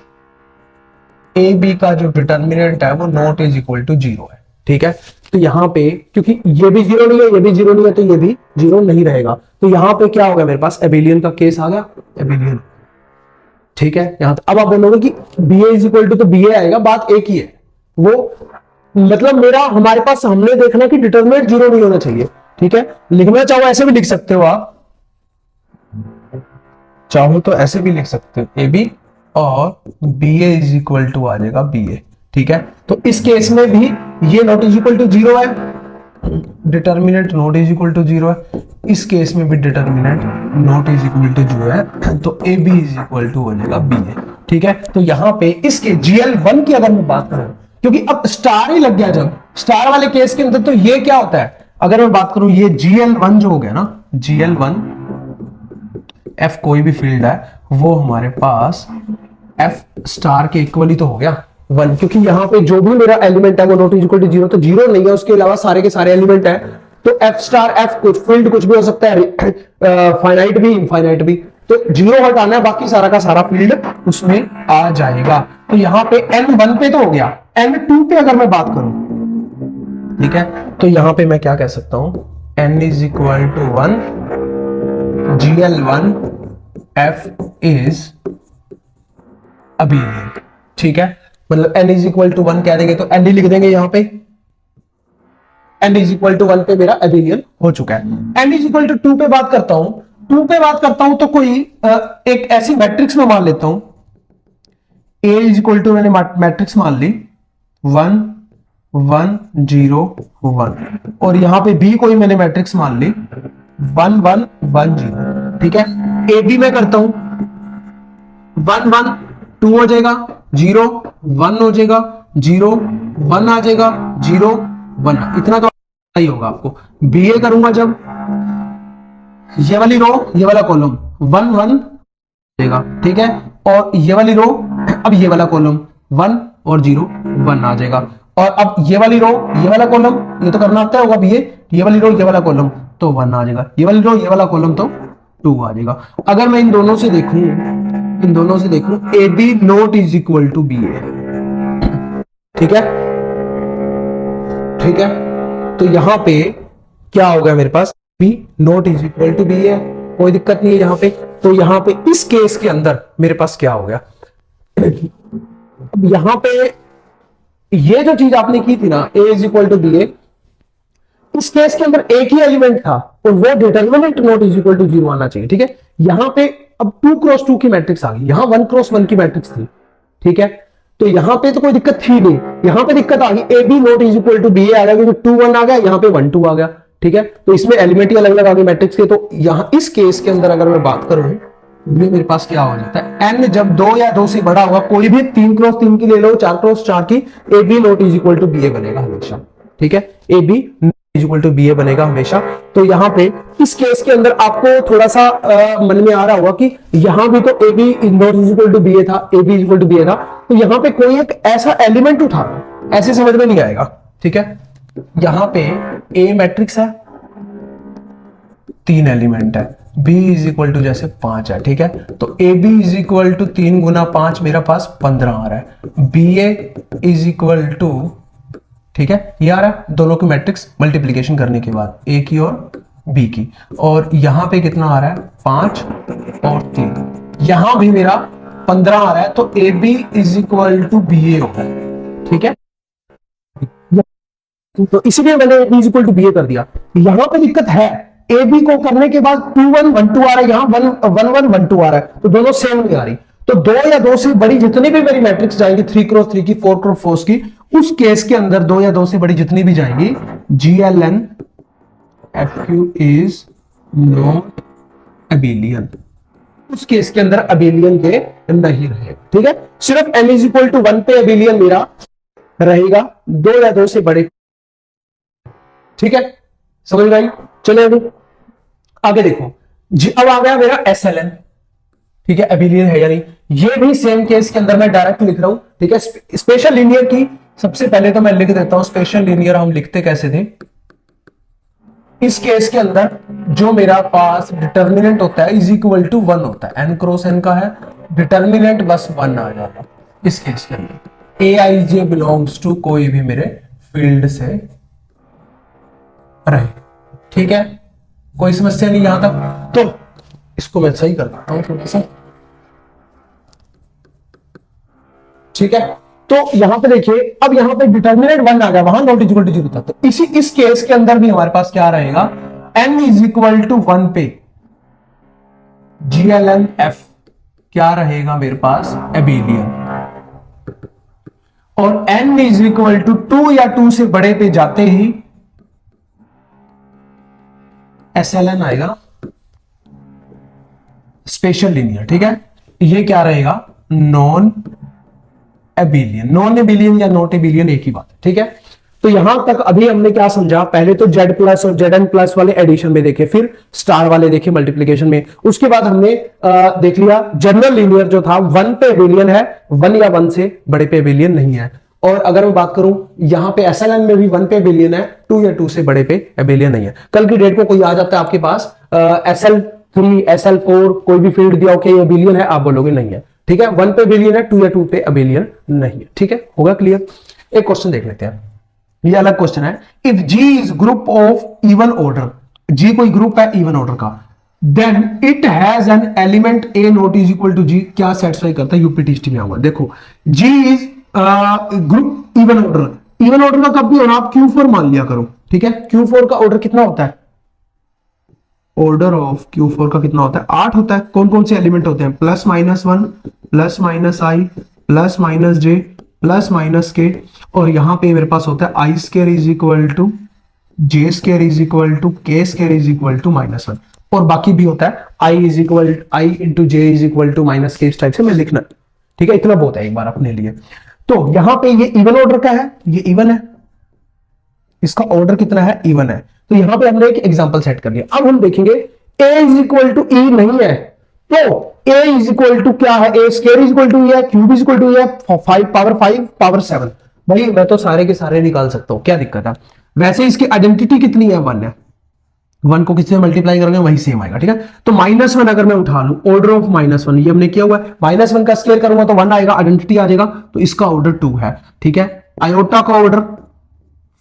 ए बी का जो डिटर्मिनेंट है वो not is equal to zero है, ठीक है। तो यहां पे क्योंकि ये भी जीरो नहीं है, ये भी जीरो नहीं है, तो ये भी जीरो नहीं रहेगा। तो यहां पे क्या होगा मेरे पास, एबिलियन का केस आ गया, एबिलियन, ठीक है। यहां अब आप बोलोगे कि b A is equal to, तो बी ए आएगा, बात एक ही है। वो मतलब मेरा हमारे पास हमने देखना कि डिटर्मिनेंट जीरो नहीं होना चाहिए, ठीक है। लिखना चाहो ऐसे भी लिख सकते हो आप, चाहो तो ऐसे भी लिख सकते हो, ए बी और B A is equal to आ जाएगा बी ए, ठीक है। तो इस केस में भी ये not is equal to zero है, determinant not is equal to zero है। इस केस में भी determinant not is equal to zero है, तो A B is equal to हो जाएगा बी ए, ठीक है। तो यहां पे इसके GL1 की अगर मैं बात करूं, क्योंकि अब स्टार ही लग गया, जब स्टार वाले केस के अंदर तो ये क्या होता है, अगर मैं बात करूं ये GL1 जो हो गया ना, GL1 एफ कोई भी फील्ड है वो हमारे पास एफ स्टार के इक्वल ही तो हो गया 1, क्योंकि यहां पे जो भी मेरा एलिमेंट है वो not is equal to zero, तो जीरो नहीं है, उसके अलावा सारे के सारे एलिमेंट है। तो एफ स्टार एफ कुछ फील्ड कुछ भी हो सकता है, फाइनाइट भी इनफाइनाइट भी, तो जीरो हटाना है, बाकी सारा का सारा फील्ड उसमें आ जाएगा। तो यहां पे N1 पे तो हो गया, N2 पे अगर मैं बात करूं, ठीक है, तो यहां पे मैं क्या कह सकता हूं, N is equal to 1, GL1 F is abelian, ठीक है। मतलब n इज इक्वल टू 1 कह देंगे तो n ही लिख देंगे, यहां पे n इज इक्वल टू 1 पे मेरा अबिलियन हो चुका है। n इज इक्वल टू 2 पे बात करता हूं, 2 पे बात करता हूं तो कोई एक ऐसी मैट्रिक्स में मान लेता हूं, a इज इक्वल टू मैंने मैट्रिक्स मान ली 1 1 0 1, और यहां पे b कोई मैंने मैट्रिक्स मान ली 1 1 1 0, ठीक है। ए बी में करता हूं 1 1 2 हो जाएगा, 0 1 हो जाएगा, 0 1 आ जाएगा, 0 1, इतना तो ही होगा आपको। बी ए करूंगा जब, ये वाली रो ये वाला कॉलम 1 1 जाएगा, ठीक है, और ये वाली रो, अब ये वाला कॉलम 1 और 0 1 आ जाएगा, और अब ये वाली रो ये वाला कॉलम, ये तो करना आता होगा भी, ये वाली रो ये वाला कॉलम तो 1 आ जाएगा, ये वाली रो ये वाला कॉलम तो 2 आ जाएगा। अगर मैं इन दोनों से देखूं A B not is equal to B A, ठीक है, ठीक है। तो यहां पे क्या होगा मेरे पास, B not is equal to B A, कोई दिक्कत नहीं है यहां पे। तो यहां पे इस केस के अंदर मेरे पास क्या हो गया, अब यहां पे ये जो चीज आपने की थी ना, ए इज इक्वल टू बी ए, इस केस के अंदर एक ही एलिमेंट था और वो determinant not is equal to zero आना चाहिए, ठीक है। यहां पे अब 2 क्रॉस 2 की मैट्रिक्स आ गई, यहां 1 क्रॉस 1 की मैट्रिक्स थी, ठीक है। तो यहां पे तो कोई दिक्कत थी नहीं, यहां पे दिक्कत आ गई, A B not is equal to B A आ गया, क्योंकि 2 1 आ गया, यहां पे 1 2 आ गया, ठीक है। तो इसमें एलिमेंट ही अलग अलग आ गए मैट्रिक्स के। तो यहां इस केस के अंदर अगर मैं बात करूं, ये मेरे पास क्या हो जाता है, n जब 2 या 2 से बड़ा होगा, कोई भी 3 क्रॉस 3 की ले लो, 4 क्रॉस 4 की, A B not is equal to B A बनेगा हमेशा, ठीक है, A B is equal to B A बनेगा हमेशा। तो यहां पे इस केस के अंदर आपको थोड़ा सा मन में आ रहा होगा कि यहां भी तो ए B not is equal to B A था, A B is equal to B A था, तो यहां पे कोई एक ऐसा एलिमेंट उठा, ऐसे समझ में नहीं आएगा, ठीक है। यहां पे ए मैट्रिक्स है, 3 एलिमेंट है, b इज इक्वल टू जैसे 5 है, ठीक है। तो A B is equal to 3 गुना 5 मेरा पास 15 आ रहा है, b A is equal to, ठीक है, ये आ रहा है दोनों की मैट्रिक्स मल्टीप्लीकेशन करने के बाद, ए की और बी की। और यहां पे कितना आ रहा है 5 और 3, यहां भी मेरा 15 आ रहा है, तो A B is equal to B A होगा। ठीक है, तो इसीलिए मैंने A B is equal to B A कर दिया। यहां पे दिक्कत है, ए बी को करने के बाद 2 1 1 2 आ रहा है, यहां 1 1 1 1 2 आ रहा है, तो दोनों सेम नहीं आ रही। तो 2 या 2 से बड़ी जितनी भी मेरी मैट्रिक्स जाएंगी 3x3 की, 4x4 की, उस केस के अंदर 2 या 2 से बड़ी जितनी भी जाएंगी, GLN FQ is not abelian, उस केस के अंदर अबेलियन के नहीं रहे। ठीक है, सिर्फ n इज इक्वल टू 1 पे अबेलियन मेरा रहेगा, 2 या 2 से बड़े। ठीक है, समझ में आई? चलिए अभी आगे देखो जी, अब आ गया मेरा SLN। ठीक है, अबेलियन है या नहीं, ये भी सेम केस के अंदर मैं डायरेक्ट लिख रहा हूं। ठीक है, स्पेशल लीनियर की सबसे पहले तो मैं लिख देता हूं, स्पेशल लीनियर हम लिखते कैसे थे। इस केस के अंदर जो मेरा पास डिटर्मिनेंट होता है इज इक्वल टू 1 होता है, n क्रॉस n का है, डिटर्मिनेंट बस 1 आ जाता है इस केस के अंदर। Aij बिलोंग्स टू कोई भी मेरे फील्ड से रहे। ठीक है, कोई समस्या नहीं यहां तक। तो इसको मैं सही कर देता हूं थोड़ा सा। ठीक है, तो यहां पे देखिए, अब यहां पे डिटर्मिनेंट 1 आ गया, वहां नॉट इक्वल टू 0 था, तो इस केस के अंदर भी हमारे पास क्या रहेगा, n इज इक्वल टू 1 पे GLN F क्या रहेगा मेरे पास, अबेलियन। और n इज इक्वल टू 2 या 2 से बड़े पे जाते ही SLN आएगा, स्पेशल लीनियर। ठीक है, ये क्या रहेगा, नॉन एबिलियन। नॉन एबिलियन या नॉट एबिलियन एक ही बात है। ठीक है, तो यहां तक अभी हमने क्या समझा, पहले तो Z प्लस और ZN प्लस वाले एडिशन में देखे, फिर स्टार वाले देखे मल्टीप्लीकेशन में, उसके बाद हमने देख लिया जनरल लीनियर जो था 1 पे एबिलियन है, 1 या 1 से बड़े पे एबिलियन नहीं है। और अगर मैं बात करूं यहां पे SLN में भी 1 पे एबिलियन है, 2 या 2 से बड़े पे एबिलियन नहीं है। कल की डेट को कोई आ जाता है आपके पास SL3 SL4 कोई भी फील्ड दिया, ओके ये एबिलियन है, आप बोलोगे नहीं है। ठीक है, 1 पे एबिलियन है, 2 या 2 पे एबिलियन नहीं है। ठीक है, होगा क्लियर? एक क्वेश्चन देख लेते हैं, ये अलग क्वेश्चन है। If G is group of even order, G कोई ग्रुप है इवन ऑर्डर का, then it has an element A not is equal to G, क्या सेटिस्फाई करता है, यूपीटीएसटी में आऊंगा। देखो G is group even order, even order का कब भी होना आप Q4 मान लिया करो। ठीक है, Q4 का ऑर्डर कितना होता है, ऑर्डर ऑफ Q4 का कितना होता है, 8 होता है। कौन कौन से एलिमेंट होते हैं, plus minus 1 plus minus i plus minus j plus minus k, और यहां पे मेरे पास होता है I square is equal to J square is equal to K square is equal to -1, और बाकी भी होता है I is equal I into J is equal to -k, इस टाइप से मैं लिखना। ठीक है, इतना बहुत है एक बार अपने लिए। तो यहां पे ये इवन ऑर्डर का है, ये इवन है, इसका ऑर्डर कितना है, इवन है। तो यहां पे हमने एक एग्जांपल सेट कर लिया। अब हम देखेंगे a is equal to e नहीं है, तो a इज इक्वल टू क्या है, a square is equal to e है, cube is equal to e है, 5 पावर 5 पावर 7। भाई मैं तो सारे के सारे निकाल सकता हूं, क्या दिक्कत है। वैसे इसकी आइडेंटिटी कितनी है, 1 है, 1 को किससे मल्टीप्लाई करेंगे वही सेम आएगा। ठीक है, तो -1 अगर मैं उठा लूं, ऑर्डर ऑफ -1 ये हमने किया हुआ है, -1 का स्क्वायर करूंगा तो 1 आएगा, आइडेंटिटी आ जाएगा, तो इसका ऑर्डर 2 है। ठीक है, आयोटा का ऑर्डर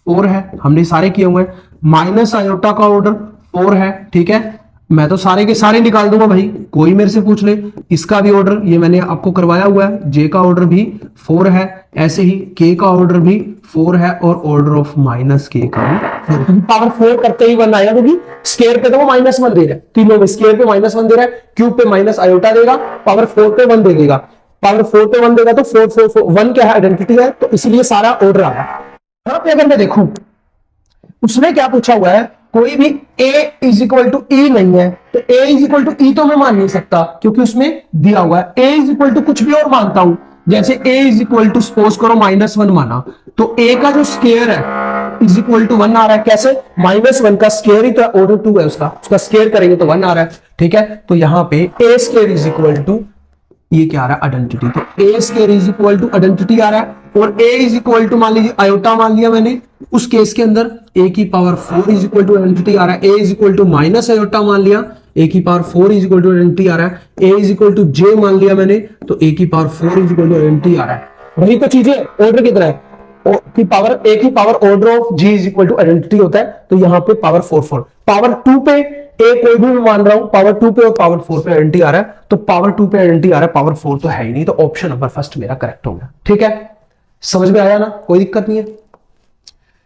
4 है, हमने सारे किए हुए हैं, माइनस आयोटा का ऑर्डर 4 है। ठीक है, मैं तो सारे के सारे निकाल दूंगा भाई, कोई मेरे से पूछ ले। इसका भी ऑर्डर ये मैंने आपको करवाया हुआ है, जे का ऑर्डर भी 4 है, ऐसे ही के का ऑर्डर भी 4 है, और ऑर्डर ऑफ -k का भी पावर 4 करते ही 1 आया, क्योंकि स्क्वायर पे तो वो -1 दे रहा है, तीनों में स्क्वायर पे -1 दे रहा है, क्यूब पे माइनस आयोटा देगा, पावर 4 पे 1 दे देगा, पावर 4 पे 1 देगा, तो 4 4 4 1 क्या है, आइडेंटिटी है, तो इसीलिए सारा ऑर्डर आया। यहां पे अगर मैं देखूं उसने क्या पूछा हुआ है, कोई भी a is equal to e नहीं है, तो a is equal to e तो मैं मान नहीं सकता, क्योंकि उसमें दिया हुआ है a इज इक्वल टू कुछ भी और मानता हूं, जैसे a is equal to suppose करो -1 माना, तो a का जो स्क्वायर है इज इक्वल टू 1 आ रहा है, कैसे, -1 का स्क्वायर ही तो ऑर्डर 2 है, उसका स्क्वायर करेंगे तो 1 आ रहा है। ठीक है, तो यहां पे a square is equal to ये क्या आ रहा है, आइडेंटिटी, तो a square is equal to identity आ रहा है, और a इज इक्वल टू मान लीजिए आयोटा मान लिया मैंने, उस केस के अंदर a की power 4 is equal to identity आ रहा है, a is equal to minus iota मान लिया, a की power 4 is equal to identity आ रहा है, a is equal to j मान लिया मैंने, तो a की power 4 is equal to identity आ रहा है। वही तो चीजें, ऑर्डर कितना है, की पावर ए की power order of G is equal to identity होता है, तो यहां पे पावर 4 पावर 2 पे ए कोई भी मैं मान रहा हूं, पावर 2 पे और पावर 4 पे आइडेंटिटी आ रहा है, तो पावर 2 पे आइडेंटिटी आ रहा है, पावर 4 तो है ही नहीं, तो ऑप्शन नंबर फर्स्ट मेरा करेक्ट हो गया। ठीक है, समझ में आया ना, कोई दिक्कत नहीं है।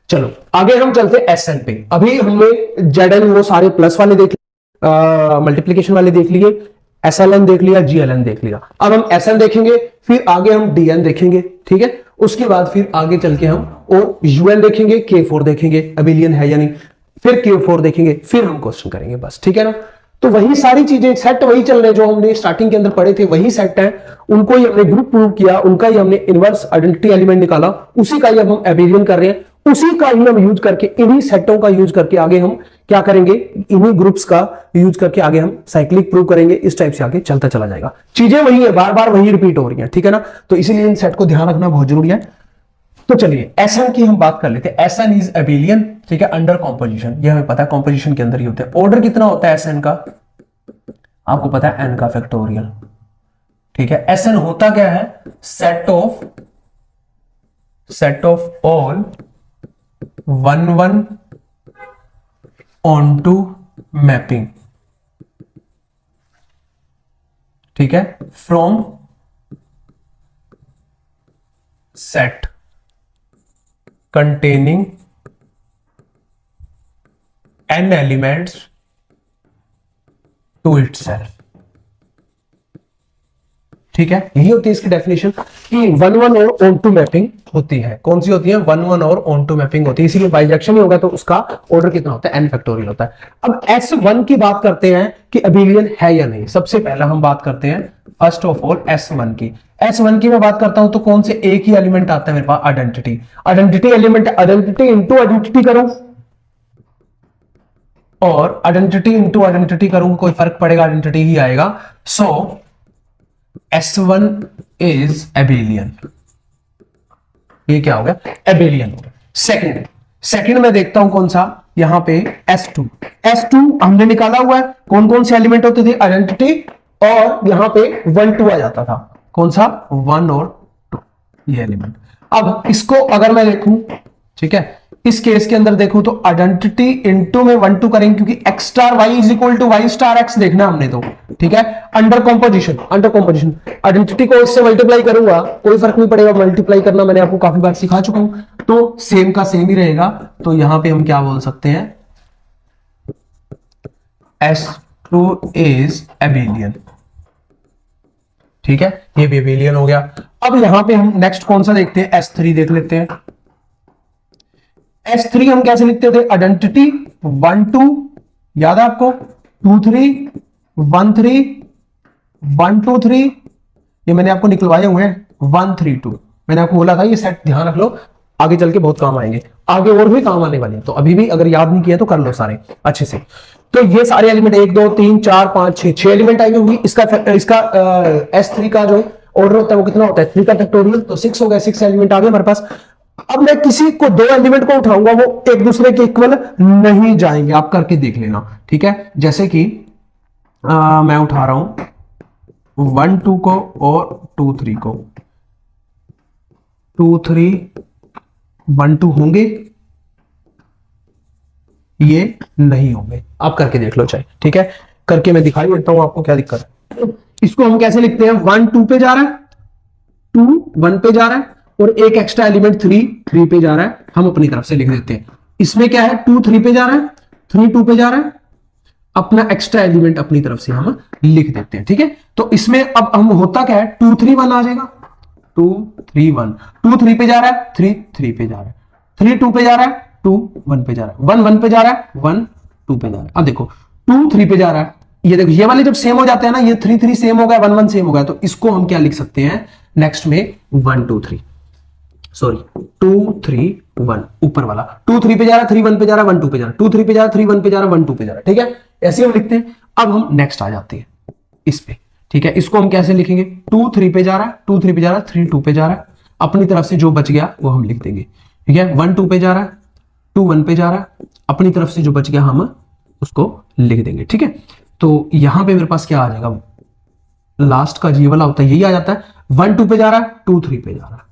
चलो आगे हम चलते एस एन पे। अभी हमने जेड एन वो सारे प्लस वाले देख लिए, मल्टीप्लीकेशन वाले देख लिए, एस एल एन देख लिया, जी एल एन देख लिया। अब हम एस एन देखेंगे, फिर आगे हम डी एन देखेंगे। ठीक है, उसके बाद फिर आगे चल के हम और यूएन देखेंगे, के 4 देखेंगे अबिलियन है या नहीं, फिर के 4 देखेंगे, फिर हम क्वेश्चन करेंगे, बस। ठीक है ना, तो वही सारी चीजें सेट वही चल रहे हैं जो हमने स्टार्टिंग के अंदर पढ़े थे, वही सेट है, उनको ही हमने ग्रुप प्रूव किया, उनका ही हमने इनवर्स आइडेंटिटी एलिमेंट निकाला, उसी का ही अब हम एबिलियन कर रहे हैं, उसी का ही हम यूज करके, इन्हीं सेटों का यूज करके आगे हम क्या करेंगे, इन्हीं ग्रुप्स का यूज करके आगे हम साइक्लिक प्रूव करेंगे। इस टाइप से आगे चलता चला जाएगा, चीजें वही है, बार बार वही रिपीट हो रही है। ठीक है ना, तो इसीलिए इन सेट को ध्यान रखना बहुत जरूरी है। तो चलिए एस एन की हम बात कर लेते हैं। एस एन इज एबिलियन, ठीक है, अंडर कॉम्पोजिशन, ये हमें पता है कॉम्पोजिशन के अंदर ही होता है। ऑर्डर कितना होता है एस एन का, आपको पता है एन का फैक्टोरियल। ठीक है, एस एन होता क्या है, set of all 1 onto mapping. ठीक है, from set containing n elements to itself। ठीक है, यही होती है इसकी डेफिनेशन कि 1 और ऑन टू मैपिंग होती है। कौन सी होती है, 1 और ऑन टू मैपिंग होती है, इसीलिए बाइजेक्शन ही होगा तो उसका ऑर्डर कितना होता है, n फैक्टोरियल होता है। अब S1 की बात करते हैं कि अबिलियन है या नहीं। सबसे पहला हम बात करते हैं फर्स्ट ऑफ ऑल S1 की। S1 की मैं बात करता हूं तो कौन से एक ही एलिमेंट आता है मेरे पास, identity element, identity into identity करूं और आइडेंटिटी इंटू आइडेंटिटी करूं, कोई फर्क पड़ेगा, आइडेंटिटी ही आएगा। सो S1 इज एबिलियन, ये क्या हो गया, एबिलियन हो गया। सेकंड में देखता हूं कौन सा, यहां पे S2 हमने निकाला हुआ है, कौन कौन से एलिमेंट होते थे, आइडेंटिटी, और यहां पे 1 2 आ जाता था, कौन सा, 1 और 2 ये एलिमेंट। अब इसको अगर मैं देखूं, ठीक है, इस केस के अंदर देखूं तो आइडेंटिटी इंटू में 1 2 करेंगे, क्योंकि x star y is equal to y star x देखना हमने तो। ठीक है, अंडर कॉम्पोजिशन आइडेंटिटी को इससे मल्टीप्लाई करूंगा, कोई फर्क नहीं पड़ेगा, मल्टीप्लाई करना मैंने आपको काफी बार सिखा चुका हूं, तो सेम का सेम ही रहेगा। तो यहां पे हम क्या बोल सकते हैं, S2 इज एबिलियन। ठीक है, ये भी एबिलियन हो गया। अब यहां पे हम नेक्स्ट कौन सा देखते हैं, S3 देख लेते हैं। S3 हम कैसे लिखते थे, आइडेंटिटी 1 2, याद है आपको, 2 3 1 3 1 2 3, ये मैंने आपको निकलवाए हुए हैं, 1 3 2। मैंने आपको बोला था ये सेट ध्यान रख लो, आगे चल के बहुत काम आएंगे, आगे और भी काम आने वाले हैं, तो अभी भी अगर याद नहीं किया तो कर लो सारे अच्छे से। तो ये सारे एलिमेंट 1 2 3 4 5 6 एलिमेंट आएंगे होंगे। इसका S3 का जो ऑर्डर होता है वो कितना होता है, 3 का फैक्टोरियल, तो 6 हो गया, 6 एलिमेंट आ गए हमारे पास। अब मैं किसी को 2 एलिमेंट को उठाऊंगा, वो एक दूसरे के इक्वल नहीं जाएंगे, आप करके देख लेना। ठीक है, जैसे कि मैं उठा रहा हूं 1 2 को और 2 3 को, 2 3 1 2 होंगे, ये नहीं होंगे, आप करके देख लो चाहे। ठीक है, करके मैं दिखाई देता हूं आपको, क्या दिक्कत है। इसको हम कैसे लिखते हैं, 1 2 पे जा रहा है, 2 1 पे जा रहा है, और एक एक्स्ट्रा एलिमेंट 3 पे जा रहा है, हम अपनी तरफ से लिख देते हैं। इसमें क्या है, 2 3 पे जा रहा है, 3 2 पे जा रहा है, अपना एक्स्ट्रा एलिमेंट अपनी तरफ से हम लिख देते हैं। ठीक है, तो इसमें अब हम होता क्या है, 2 3 1 आ जाएगा, 2 3 1, 2 3 पे जा रहा है, 3 3 पे जा रहा है, 3 2 पे जा रहा है, 2 1 पे जा रहा है, 1 1 पे जा रहा है, 1 2 पे जा रहा है। अब देखो 2 3 पे जा रहा है, ये देखो ये वाले जब सेम हो जाते हैं ना, ये 3 3 सेम हो गया, 1 1 सेम हो गया, तो इसको हम क्या लिख सकते हैं नेक्स्ट में, 1 2 3, सॉरी 2 3 1, ऊपर वाला 2 3 पे जा रहा है, 3 1 पे जा रहा है, 1 2 पे जा रहा है, 2 3 पे जा रहा है, 3 1 पे जा रहा है, 1 2 पे जा रहा है। ठीक है, ऐसे हम लिखते हैं। अब हम नेक्स्ट आ जाते हैं इस पे। ठीक है, इसको हम कैसे लिखेंगे, 2 3 पे जा रहा है, 2 3 पे जा रहा है, 3 2 पे जा रहा है, अपनी तरफ से जो बच गया वो हम लिख देंगे। ठीक है, 1 2 पे जा रहा है, 2 1 पे जा रहा है, अपनी तरफ से जो बच गया हम उसको लिख देंगे। ठीक है, तो यहां पे मेरे पास क्या आ जाएगा, लास्ट का जी वाला होता है, यही आ जाता है। 1 2 पे जा रहा है, 2 3 पे जा रहा है,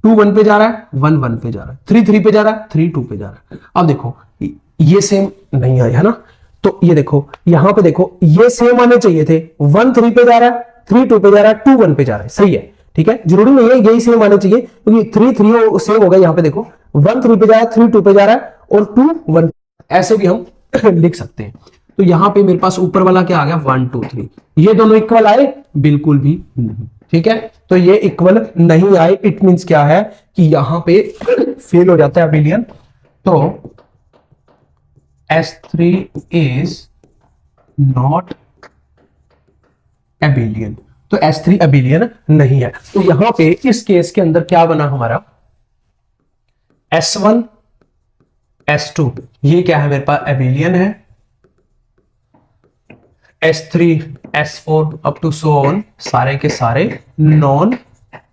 2 1 पे जा रहा है, 1 1 पे जा रहा है, 3 3 पे जा रहा है, 3 2 पे जा रहा है। अब देखो ये सेम नहीं आया है ना, तो ये देखो यहां पे देखो ये सेम आने चाहिए थे, 1 3 पे जा रहा है, 3 2 पे जा रहा है, 2 1 पे जा रहा है, सही है, ठीक है। जरूरी नहीं है यही सेम आने चाहिए, क्योंकि 3 3 सेम हो गया। यहां पे देखो 1 3 पे जा रहा है, 3 2 पे जा रहा है और 2 1, ऐसे भी हम लिख सकते हैं। तो यहां पे मेरे पास ऊपर वाला क्या आ गया, 1 2 3, ये दोनों इक्वल आए, बिल्कुल भी नहीं, ठीक है। तो ये इक्वल नहीं आए, इट मींस क्या है कि यहां पे फेल हो जाता है अबिलियन। तो S3 इज नॉट अबिलियन, तो S3 अबिलियन नहीं है। तो यहां पे इस केस के अंदर क्या बना हमारा, S1 S2 ये क्या है मेरे पास, अबिलियन है। S3 S4 up to so on सारे के सारे नॉन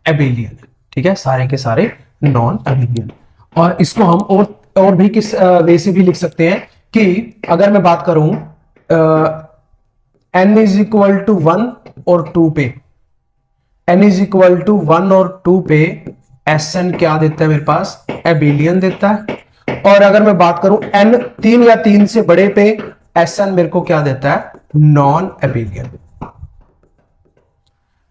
अबिलियन, ठीक है, सारे के सारे नॉन अबिलियन। और इसको हम और भी किस वे से भी लिख सकते हैं कि अगर मैं बात करूं n इज इक्वल टू 1 और 2 पे, n इज इक्वल टू 1 और 2 पे Sn क्या देता है मेरे पास, अबिलियन देता है। और अगर मैं बात करूं n 3 या 3 से बड़े पे Sn मेरे को क्या देता है, नॉन अबिलियन।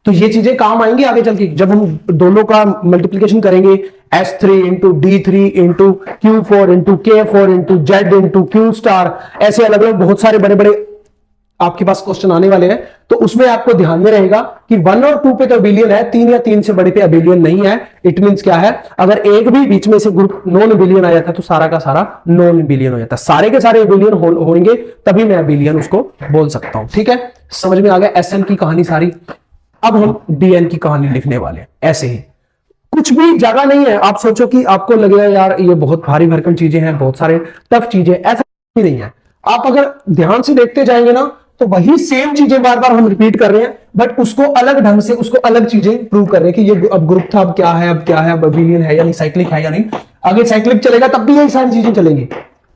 तो ये चीजें काम आएंगी आगे चल के, जब हम दोनों का मल्टीप्लीकेशन करेंगे, S3 into D3 into Q4 into K4 into Z into Q star, ऐसे अलग अलग बहुत सारे बड़े बड़े आपके पास क्वेश्चन आने वाले हैं। तो उसमें आपको ध्यान में रहेगा कि 1 और 2 पे तो अबिलियन है, 3 या 3 से बड़े पे अबिलियन नहीं है। इट मींस क्या है, अगर एक भी बीच में से ग्रुप नॉन अबिलियन आ जाता है तो सारा का सारा नॉन अबिलियन हो जाता है। सारे के सारे अबिलियन होंगे तभी मैं अबिलियन उसको बोल सकता हूं, ठीक है। समझ में आ गया SN की कहानी सारी। अब हम DN की कहानी लिखने वाले हैं। ऐसे ही कुछ भी जगह नहीं है, आप सोचो कि आपको लगेगा यार ये बहुत भारी भरकम चीजें हैं, बहुत सारे टफ चीजें, ऐसा ही नहीं है। आप अगर ध्यान से देखते जाएंगे ना तो वही सेम चीजें बार बार हम रिपीट कर रहे हैं, बट उसको अलग ढंग से, उसको अलग चीजें प्रूव कर रहे हैं कि ये अब ग्रुप था, अब क्या है, अब क्या है, अब अबिलियन है या नहीं, साइक्लिक है या नहीं। आगे साइक्लिक चलेगा तब भी यही सारी चीजें चलेंगी,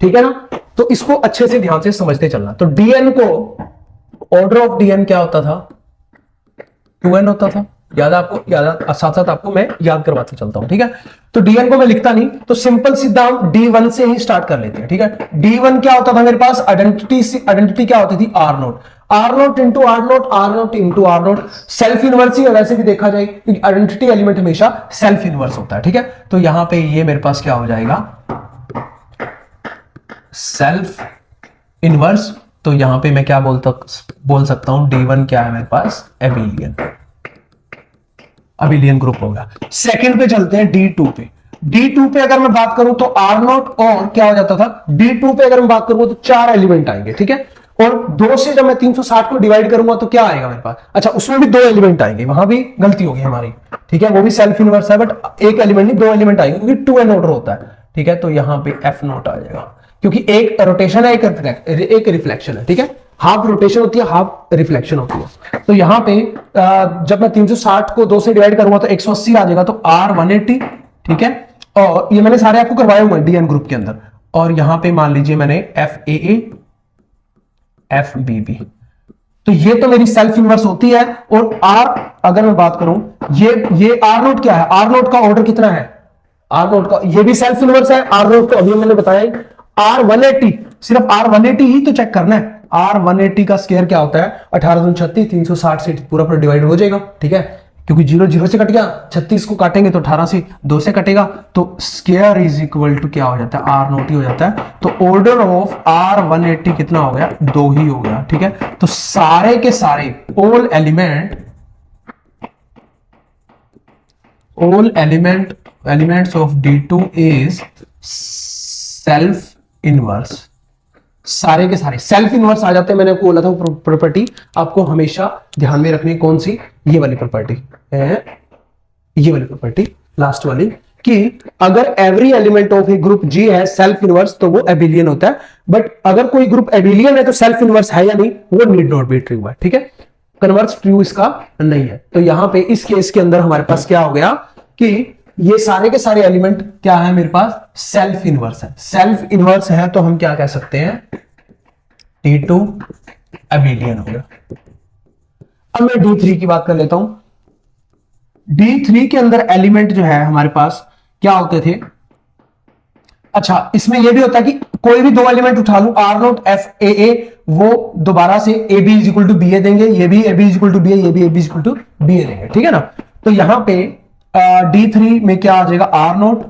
ठीक है ना। तो इसको अच्छे से ध्यान से समझते चलना। तो DN को, ऑर्डर ऑफ DN क्या होता था, 2n होता था। याद आपको, याद साथ साथ आपको मैं याद करवाते चलता हूं, ठीक है। तो DN को मैं लिखता नहीं, तो सिंपल सीधा हम D1 से ही स्टार्ट कर लेते हैं, ठीक है। D1 क्या होता था मेरे पास, आइडेंटिटी क्या होती थी, R0 into R0 self inverse ही वैसे भी देखा जाए, क्योंकि आइडेंटिटी एलिमेंट हमेशा सेल्फ इनवर्स होता है, ठीक है। तो यहां पे ये मेरे पास क्या हो जाएगा, सेल्फ इनवर्स। तो यहां पे मैं क्या बोल सकता हूं, D1 क्या है मेरे पास, अबिलियन ग्रुप होगा। सेकंड पे चलते हैं D2 पे। D2 पे अगर मैं बात करूं तो R0 और क्या हो जाता था, D2 पे अगर मैं बात करूं तो 4 एलिमेंट आएंगे, ठीक है। और 2 से जब मैं 360 को डिवाइड करूंगा तो क्या आएगा मेरे पास, अच्छा उसमें भी 2 एलिमेंट आएंगे, वहां भी गलती होगी हमारी, ठीक है। वो भी सेल्फ इनवर्स है, बट एक एलिमेंट नहीं 2 एलिमेंट आएंगे, क्योंकि 2n ऑर्डर होता है, ठीक है। तो यहां पे F0 आ जाएगा, क्योंकि एक रोटेशन है, एक रिफ्लेक्शन है, ठीक है। हाफ रोटेशन होती है, हाफ रिफ्लेक्शन होती है। तो यहां पे जब मैं 360 को 2 से डिवाइड करूंगा तो 180 आ जाएगा, तो R180, ठीक है। और ये मैंने सारे आपको करवाए हुए DN ग्रुप के अंदर। और यहां पे मान लीजिए मैंने FAA FBB, तो ये तो मेरी सेल्फ इनवर्स होती है। और R अगर मैं बात करूं, ये R0 क्या है, R0 का ऑर्डर कितना है, R0 का, ये भी सेल्फ इनवर्स है। R0 को अभी मैंने बताया R180, सिर्फ R180 ही तो चेक करना है। R180 का स्क्वायर क्या होता है, 1836, 360 से पूरा पूरा डिवाइड हो जाएगा, ठीक है। क्योंकि 0 0 से कट गया, 36 को काटेंगे तो 18 से 2 से कटेगा, तो स्क्वायर इज इक्वल टू क्या हो जाता है, R0 ही हो जाता है। तो ऑर्डर ऑफ R180 कितना हो गया, 2 ही हो गया, ठीक है। तो सारे के सारे all elements of D2 is self inverse, सारे के सारे सेल्फ इनवर्स आ जाते हैं। मैंने आपको बोला था प्रॉपर्टी आपको हमेशा ध्यान में रखनी, कौन सी, ये वाली प्रॉपर्टी है, ये वाली प्रॉपर्टी लास्ट वाली, कि अगर every element of a group G है सेल्फ इनवर्स तो वो एबिलियन होता है। बट अगर कोई ग्रुप एबिलियन है तो सेल्फ इनवर्स है या नहीं, वो नीड नॉट बी ट्रू है, ठीक है। कन्वर्स ट्रू इसका नहीं है। तो यहां पे इस केस के अंदर हमारे पास क्या हो गया कि ये सारे के सारे एलिमेंट क्या है मेरे पास, सेल्फ इनवर्स है। सेल्फ इनवर्स है तो हम क्या कह सकते हैं, D2 अबिलियन हो गया। अब मैं D3 की बात कर लेता हूं। D3 के अंदर एलिमेंट जो है हमारे पास क्या होते थे, अच्छा इसमें यह भी होता है कि कोई भी दो एलिमेंट उठा लूं, R not F A A, वो दोबारा से A B is equal to B A देंगे, ये भी A B is equal to B A, ये भी A B is equal to B A देंगे, ठीक है ना। तो यहां पे D3 में क्या आ जाएगा, आर नोट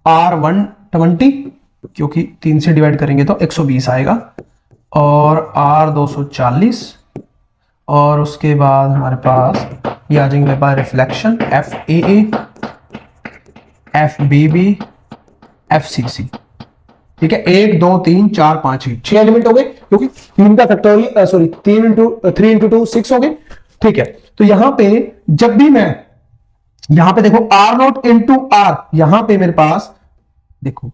आर 120, क्योंकि 3 से डिवाइड करेंगे तो 120 आएगा, और आर 240, और उसके बाद हमारे पास ये आ जाएंगे मेरे पास reflection F A A, F B B, F C C, ठीक है। 1 2 3 4 5 6 एलिमेंट हो गए, क्योंकि 3 का फैक्टोरियल सॉरी 3 इंटू 2 6 हो गए, ठीक है। तो यहां पे जब भी मैं यहां पे देखो आर नोट इंटू आर, यहां पे मेरे पास देखो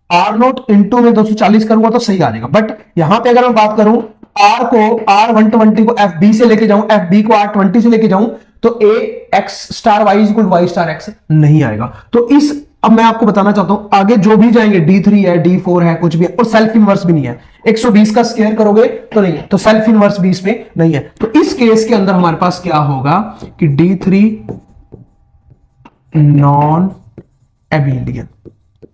आर नोट इंटू में 240 करूंगा तो सही आ जाएगा, बट यहां पे अगर मैं बात करूं आर को आर 120 को एफ बी से लेके जाऊं, एफ बी को आर 20 से लेके जाऊं, तो A X star Y is equal Y star x नहीं आएगा। तो इस अब मैं आपको बताना चाहता हूं आगे जो भी जाएंगे D3 है D4 है कुछ भी है, और सेल्फ इनवर्स भी नहीं है, 120 का स्क्वायर करोगे तो नहीं है, तो सेल्फ इनवर्स भी इसमें नहीं है। तो इस केस के अंदर हमारे पास क्या होगा कि D3 नॉन एबिलियन,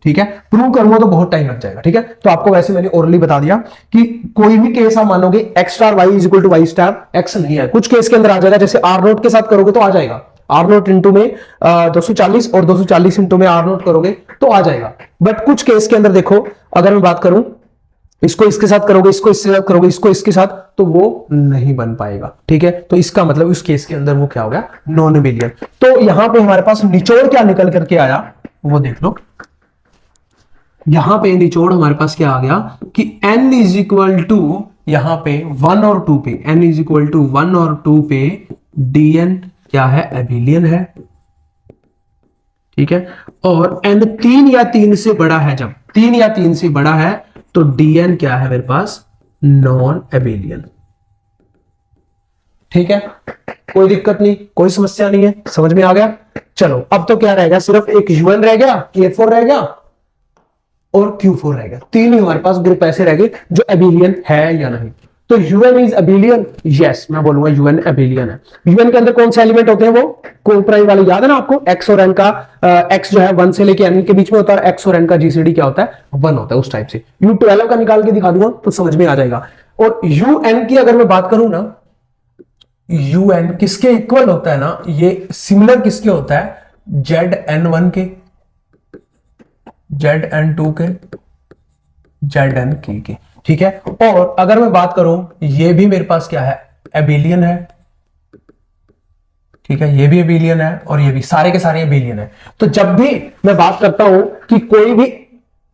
ठीक है। प्रूव करूंगा तो बहुत टाइम लग जाएगा, ठीक है। तो आपको वैसे मैंने ओरली बता दिया कि कोई भी केस आप मानोगे x star Y is equal to Y star x नहीं है, कुछ केस के अंदर आ जाएगा, जैसे आर नोट के साथ करोगे तो आ जाएगा, आर नोट इंटू में 240 और 240 इंटू में आर नोट करोगे तो आ जाएगा, बट कुछ केस के अंदर देखो अगर मैं बात करूं इसको इसके साथ करोगे, इसको इसके साथ करोगे, इसको इसके साथ, तो वो नहीं बन पाएगा, ठीक है। तो इसका मतलब उस केस के अंदर वो क्या हो गया, नॉन एबिलियन। तो यहां पे हमारे पास निचोड़ क्या निकल करके आया वो देख लो, यहां पे निचोड़ हमारे पास क्या आ गया कि n इज इक्वल टू यहां पे 1 और 2 पे, n इज इक्वल टू 1 और 2 पे dn क्या है, एबिलियन है, ठीक है। और n 3 या 3 से बड़ा है, जब 3 या 3 से बड़ा है तो dn क्या है मेरे पास, नॉन एबिलियन, ठीक है। कोई दिक्कत नहीं, कोई समस्या नहीं है, समझ में आ गया। चलो अब तो क्या रहेगा, सिर्फ एक un रह गया, k4 रह गया और Q4 रह गया, तीन ही हमारे पास ग्रुप ऐसे रह गए जो एबिलियन है या नहीं। तो UN इज एबिलियन, यस मैं बोलूंगा UN एबिलियन है। UN के अंदर कौन से एलिमेंट होते हैं, वो को प्राइम वाले याद है ना आपको, x और n का x जो है 1 से लेके n के बीच में होता है, x और n का GCD क्या होता है 1 होता है, उस टाइप से। U12 का निकाल के दिखा दूंगा तो समझ में आ जाएगा। और UN की अगर मैं बात करूं ना, UN किसके इक्वल होता है ना, ये सिमिलर किसके होता है, ZN1 के, ZN2 के, ZN के, ठीक है। और अगर मैं बात करूं ये भी मेरे पास क्या है, एबिलियन है, ठीक है, ये भी एबिलियन है और ये भी, सारे के सारे एबिलियन है। तो जब भी मैं बात करता हूं कि कोई भी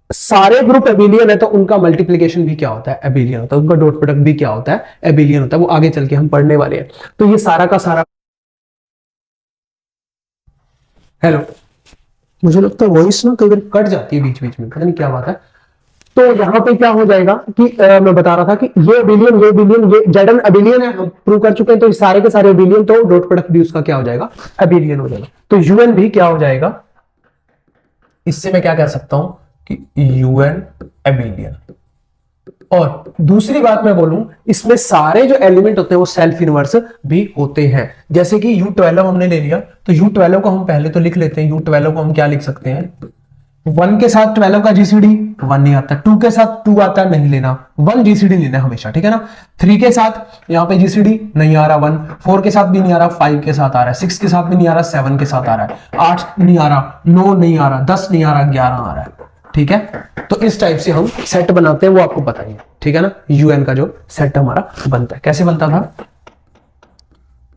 सारे ग्रुप एबिलियन है तो उनका मल्टीप्लिकेशन भी क्या होता है, एबिलियन होता है, उनका डॉट प्रोडक्ट भी क्या होता है, एबिलियन होता है। वो आगे चल के हम पढ़ने वाले हैं। तो ये सारा का सारा, हेलो, मुझे लगता है वॉइस ना कई बार कट जाती है बीच बीच में, पता नहीं क्या बात है। तो यहां पे क्या हो जाएगा कि मैं बता रहा था कि ये एबिलियन, ये एबिलियन, ये जेडन एबिलियन है, हम प्रूव कर चुके हैं। तो सारे के सारे एबिलियन, तो डॉट प्रोडक्ट भी उसका क्या हो जाएगा, एबिलियन हो जाएगा। तो यूएन भी क्या हो जाएगा, इससे मैं क्या कह सकता हूं कि यूएन एबिलियन। और दूसरी बात मैं बोलूं, इसमें सारे जो एलिमेंट होते हैं वो सेल्फ इनवर्स भी होते हैं। जैसे कि U12 हमने ले लिया, तो U12 को हम पहले तो लिख लेते हैं। U12 को हम क्या लिख सकते हैं, 1 के साथ 12 का GCD 1 नहीं आता, 2 के साथ 2 आता है, नहीं लेना, 1 GCD लेना हमेशा, ठीक है ना। 3 के साथ यहाँ पे GCD नहीं आ रहा 1, 4 के साथ भी नहीं आ रहा, 5 के साथ आ रहा है, 6 के साथ भी नहीं आ रहा, 7 के साथ आ रहा है, 8 नहीं आ रहा, 9 नहीं आ रहा, 10 नहीं आ रहा, 11 आ रहा है, ठीक है। तो इस टाइप से हम सेट बनाते हैं, वो आपको बताएंगे, ठीक है ना। UN का जो सेट हमारा बनता है, कैसे बनता था,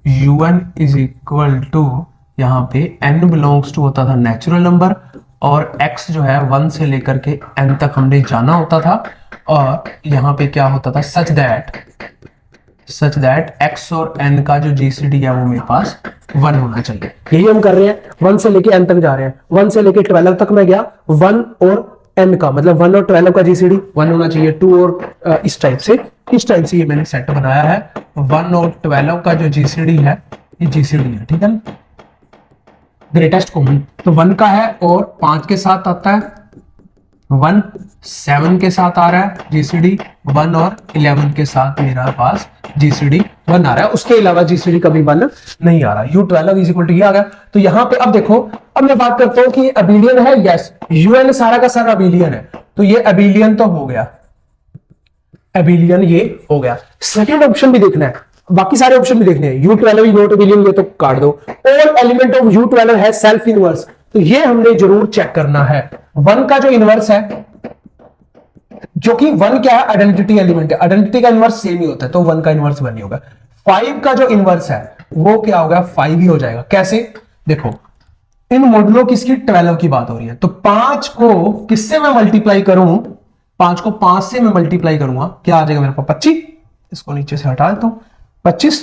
UN इज इक्वल टू यहाँ पे n बिलोंग्स टू होता था नेचुरल नंबर, और x जो है 1 से लेकर के n तक हमने जाना होता था। और यहाँ पे क्या होता था, सच दैट x और n का जो GCD है वो मेरे पास 1 होना चाहिए। यही हम कर रहे हैं, 1 से लेके n तक जा रहे हैं, 1 से लेके 12 तक मैं गया, 1 और n का मतलब 1 और 12 का GCD 1 होना चाहिए, 2 और इस टाइप से ये मैंने सेट बनाया है। 1 और 12 का जो GCD है ये GCD है, ठीक है ना, ग्रेटेस्ट कॉमन। तो 1 का है और 5 के साथ आता है 1, 7 के साथ आ रहा है GCD 1 और 11 के साथ मेरा पास GCD 1 आ रहा है, उसके अलावा जीसीडी कभी 1 नहीं आ रहा। U12 इज इक्वल टू ये आ गया। तो यहां पे अब देखो, अब मैं बात करता हूं कि अबिलियन है, यस UN सारा का सारा अबिलियन है, तो ये अबिलियन तो हो गया, अबिलियन ये हो गया। सेकंड ऑप्शन भी देखना है, बाकी सारे ऑप्शन भी देखने हैं। U12 इज नॉट अबिलियन, ये तो काट दो। ऑल एलिमेंट ऑफ U12 है सेल्फ इनवर्स, तो ये हमने जरूर चेक करना है। 1 का जो इनवर्स है, जो कि 1 क्या है, आइडेंटिटी एलिमेंट है, आइडेंटिटी का इनवर्स सेम ही होता है, तो 1 का इनवर्स 1 ही होगा। 5 का जो इनवर्स है वो क्या होगा, 5 ही हो जाएगा। कैसे, देखो इन मॉडुलो किसकी, 12 की बात हो रही है, तो 5 को किससे मैं मल्टीप्लाई करूं, 5 को 5 से मैं मल्टीप्लाई करूंगा, क्या आ जाएगा मेरे पास 25, इसको नीचे से हटा देता हूं 25,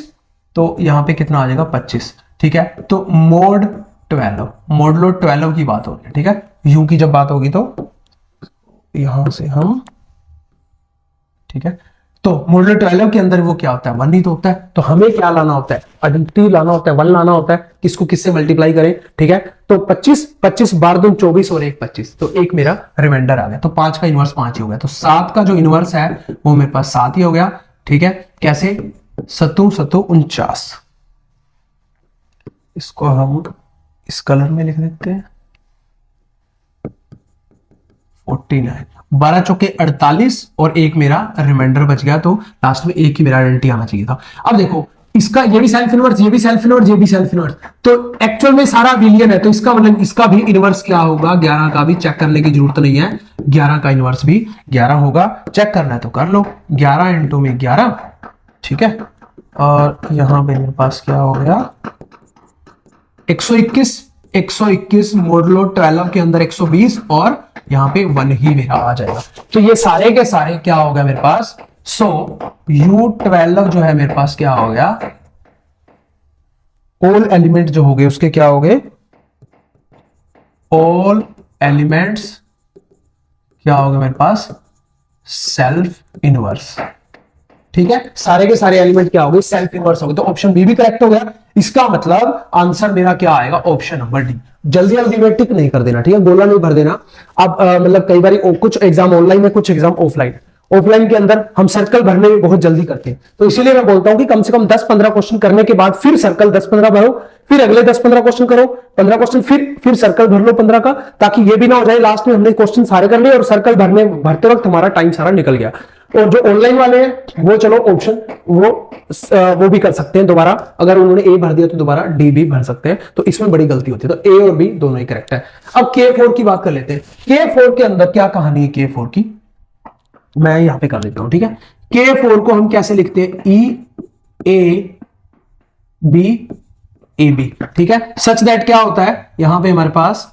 तो यहां पे कितना आ जाएगा 25, ठीक है। तो मोड 12, मॉडुलो 12 की बात हो रही है, ठीक है। यू की जब बात होगी तो यहां से हम, ठीक है, तो मॉडुलो 12 के अंदर वो क्या होता है, 1 ही तो होता है, तो हमें क्या लाना होता है, आइडेंटिटी लाना होता है, 1 लाना होता है, किसको किससे मल्टीप्लाई करें, ठीक है। तो 25 25 12 दूनी 24 और 1 25, तो एक मेरा रिमाइंडर आ गया, तो 5 का इनवर्स 5 ही हो गया। तो 7 का जो इनवर्स है वो मेरे पास 7 ही हो गया, ठीक है। कैसे, 7 7 49, इसको हम इस कलर में लिख देते हैं 49, 12 चौके 48 और एक मेरा रिमाइंडर बच गया, तो लास्ट में एक ही मेरा आइडेंटिटी आना चाहिए था। अब देखो इसका ये भी सेल्फ इनवर्स, ये भी सेल्फ इनवर्स, ये भी सेल्फ इनवर्स, तो एक्चुअल में सारा अबिलियन है, तो इसका मतलब इसका भी इनवर्स क्या होगा, 11 का भी चेक करने की जरूरत नहीं है, 11 का इनवर्स भी 11 होगा। चेक करना है तो कर लो, 11 इंटू में 11, ठीक है। और यहां पे मेरे पास क्या हो गया 121, 121 मॉडुलो 12 के अंदर 120 और यहां पे 1 ही मेरा आ जाएगा। तो ये सारे के सारे क्या हो गया मेरे पास, सो U12 जो है मेरे पास क्या हो गया, ऑल एलिमेंट जो हो गए उसके क्या हो गए, ऑल एलिमेंट्स क्या हो गए मेरे पास, सेल्फ इनवर्स, ठीक है। सारे के सारे एलिमेंट क्या हो गए, सेल्फ इनवर्स हो गए, तो ऑप्शन बी भी करेक्ट हो गया। इसका मतलब आंसर मेरा क्या आएगा, ऑप्शन नंबर डी। जल्दी जल्दी में टिक नहीं कर देना, ठीक है, गोला नहीं भर देना। अब मतलब कई बार कुछ एग्जाम ऑनलाइन है, कुछ एग्जाम ऑफलाइन, ऑफलाइन के अंदर हम सर्कल भरने में बहुत जल्दी करते हैं, तो इसीलिए मैं बोलता हूं कि कम से कम 10-15 क्वेश्चन करने के बाद फिर सर्कल 10-15 भरो, फिर अगले 10-15 क्वेश्चन करो, 15 क्वेश्चन, फिर सर्कल भर लो 15 का, ताकि ये भी ना हो जाए लास्ट में हमने क्वेश्चन सारे कर लिए और सर्कल भरते वक्त हमारा टाइम सारा निकल गया। और जो ऑनलाइन वाले हैं वो चलो ऑप्शन वो भी कर सकते हैं दोबारा, अगर उन्होंने ए भर दिया तो दोबारा डी भी भर सकते हैं, तो इसमें बड़ी गलती होती है, तो ए और बी दोनों ही करेक्ट है। अब K4 की बात कर लेते हैं। K4 के अंदर क्या कहानी है, K4 की मैं यहां पे कर देता हूं, ठीक है। K4 को हम कैसे लिखते हैं, E A B A B, ठीक है। सच दैट क्या होता है, यहां पे हमारे पास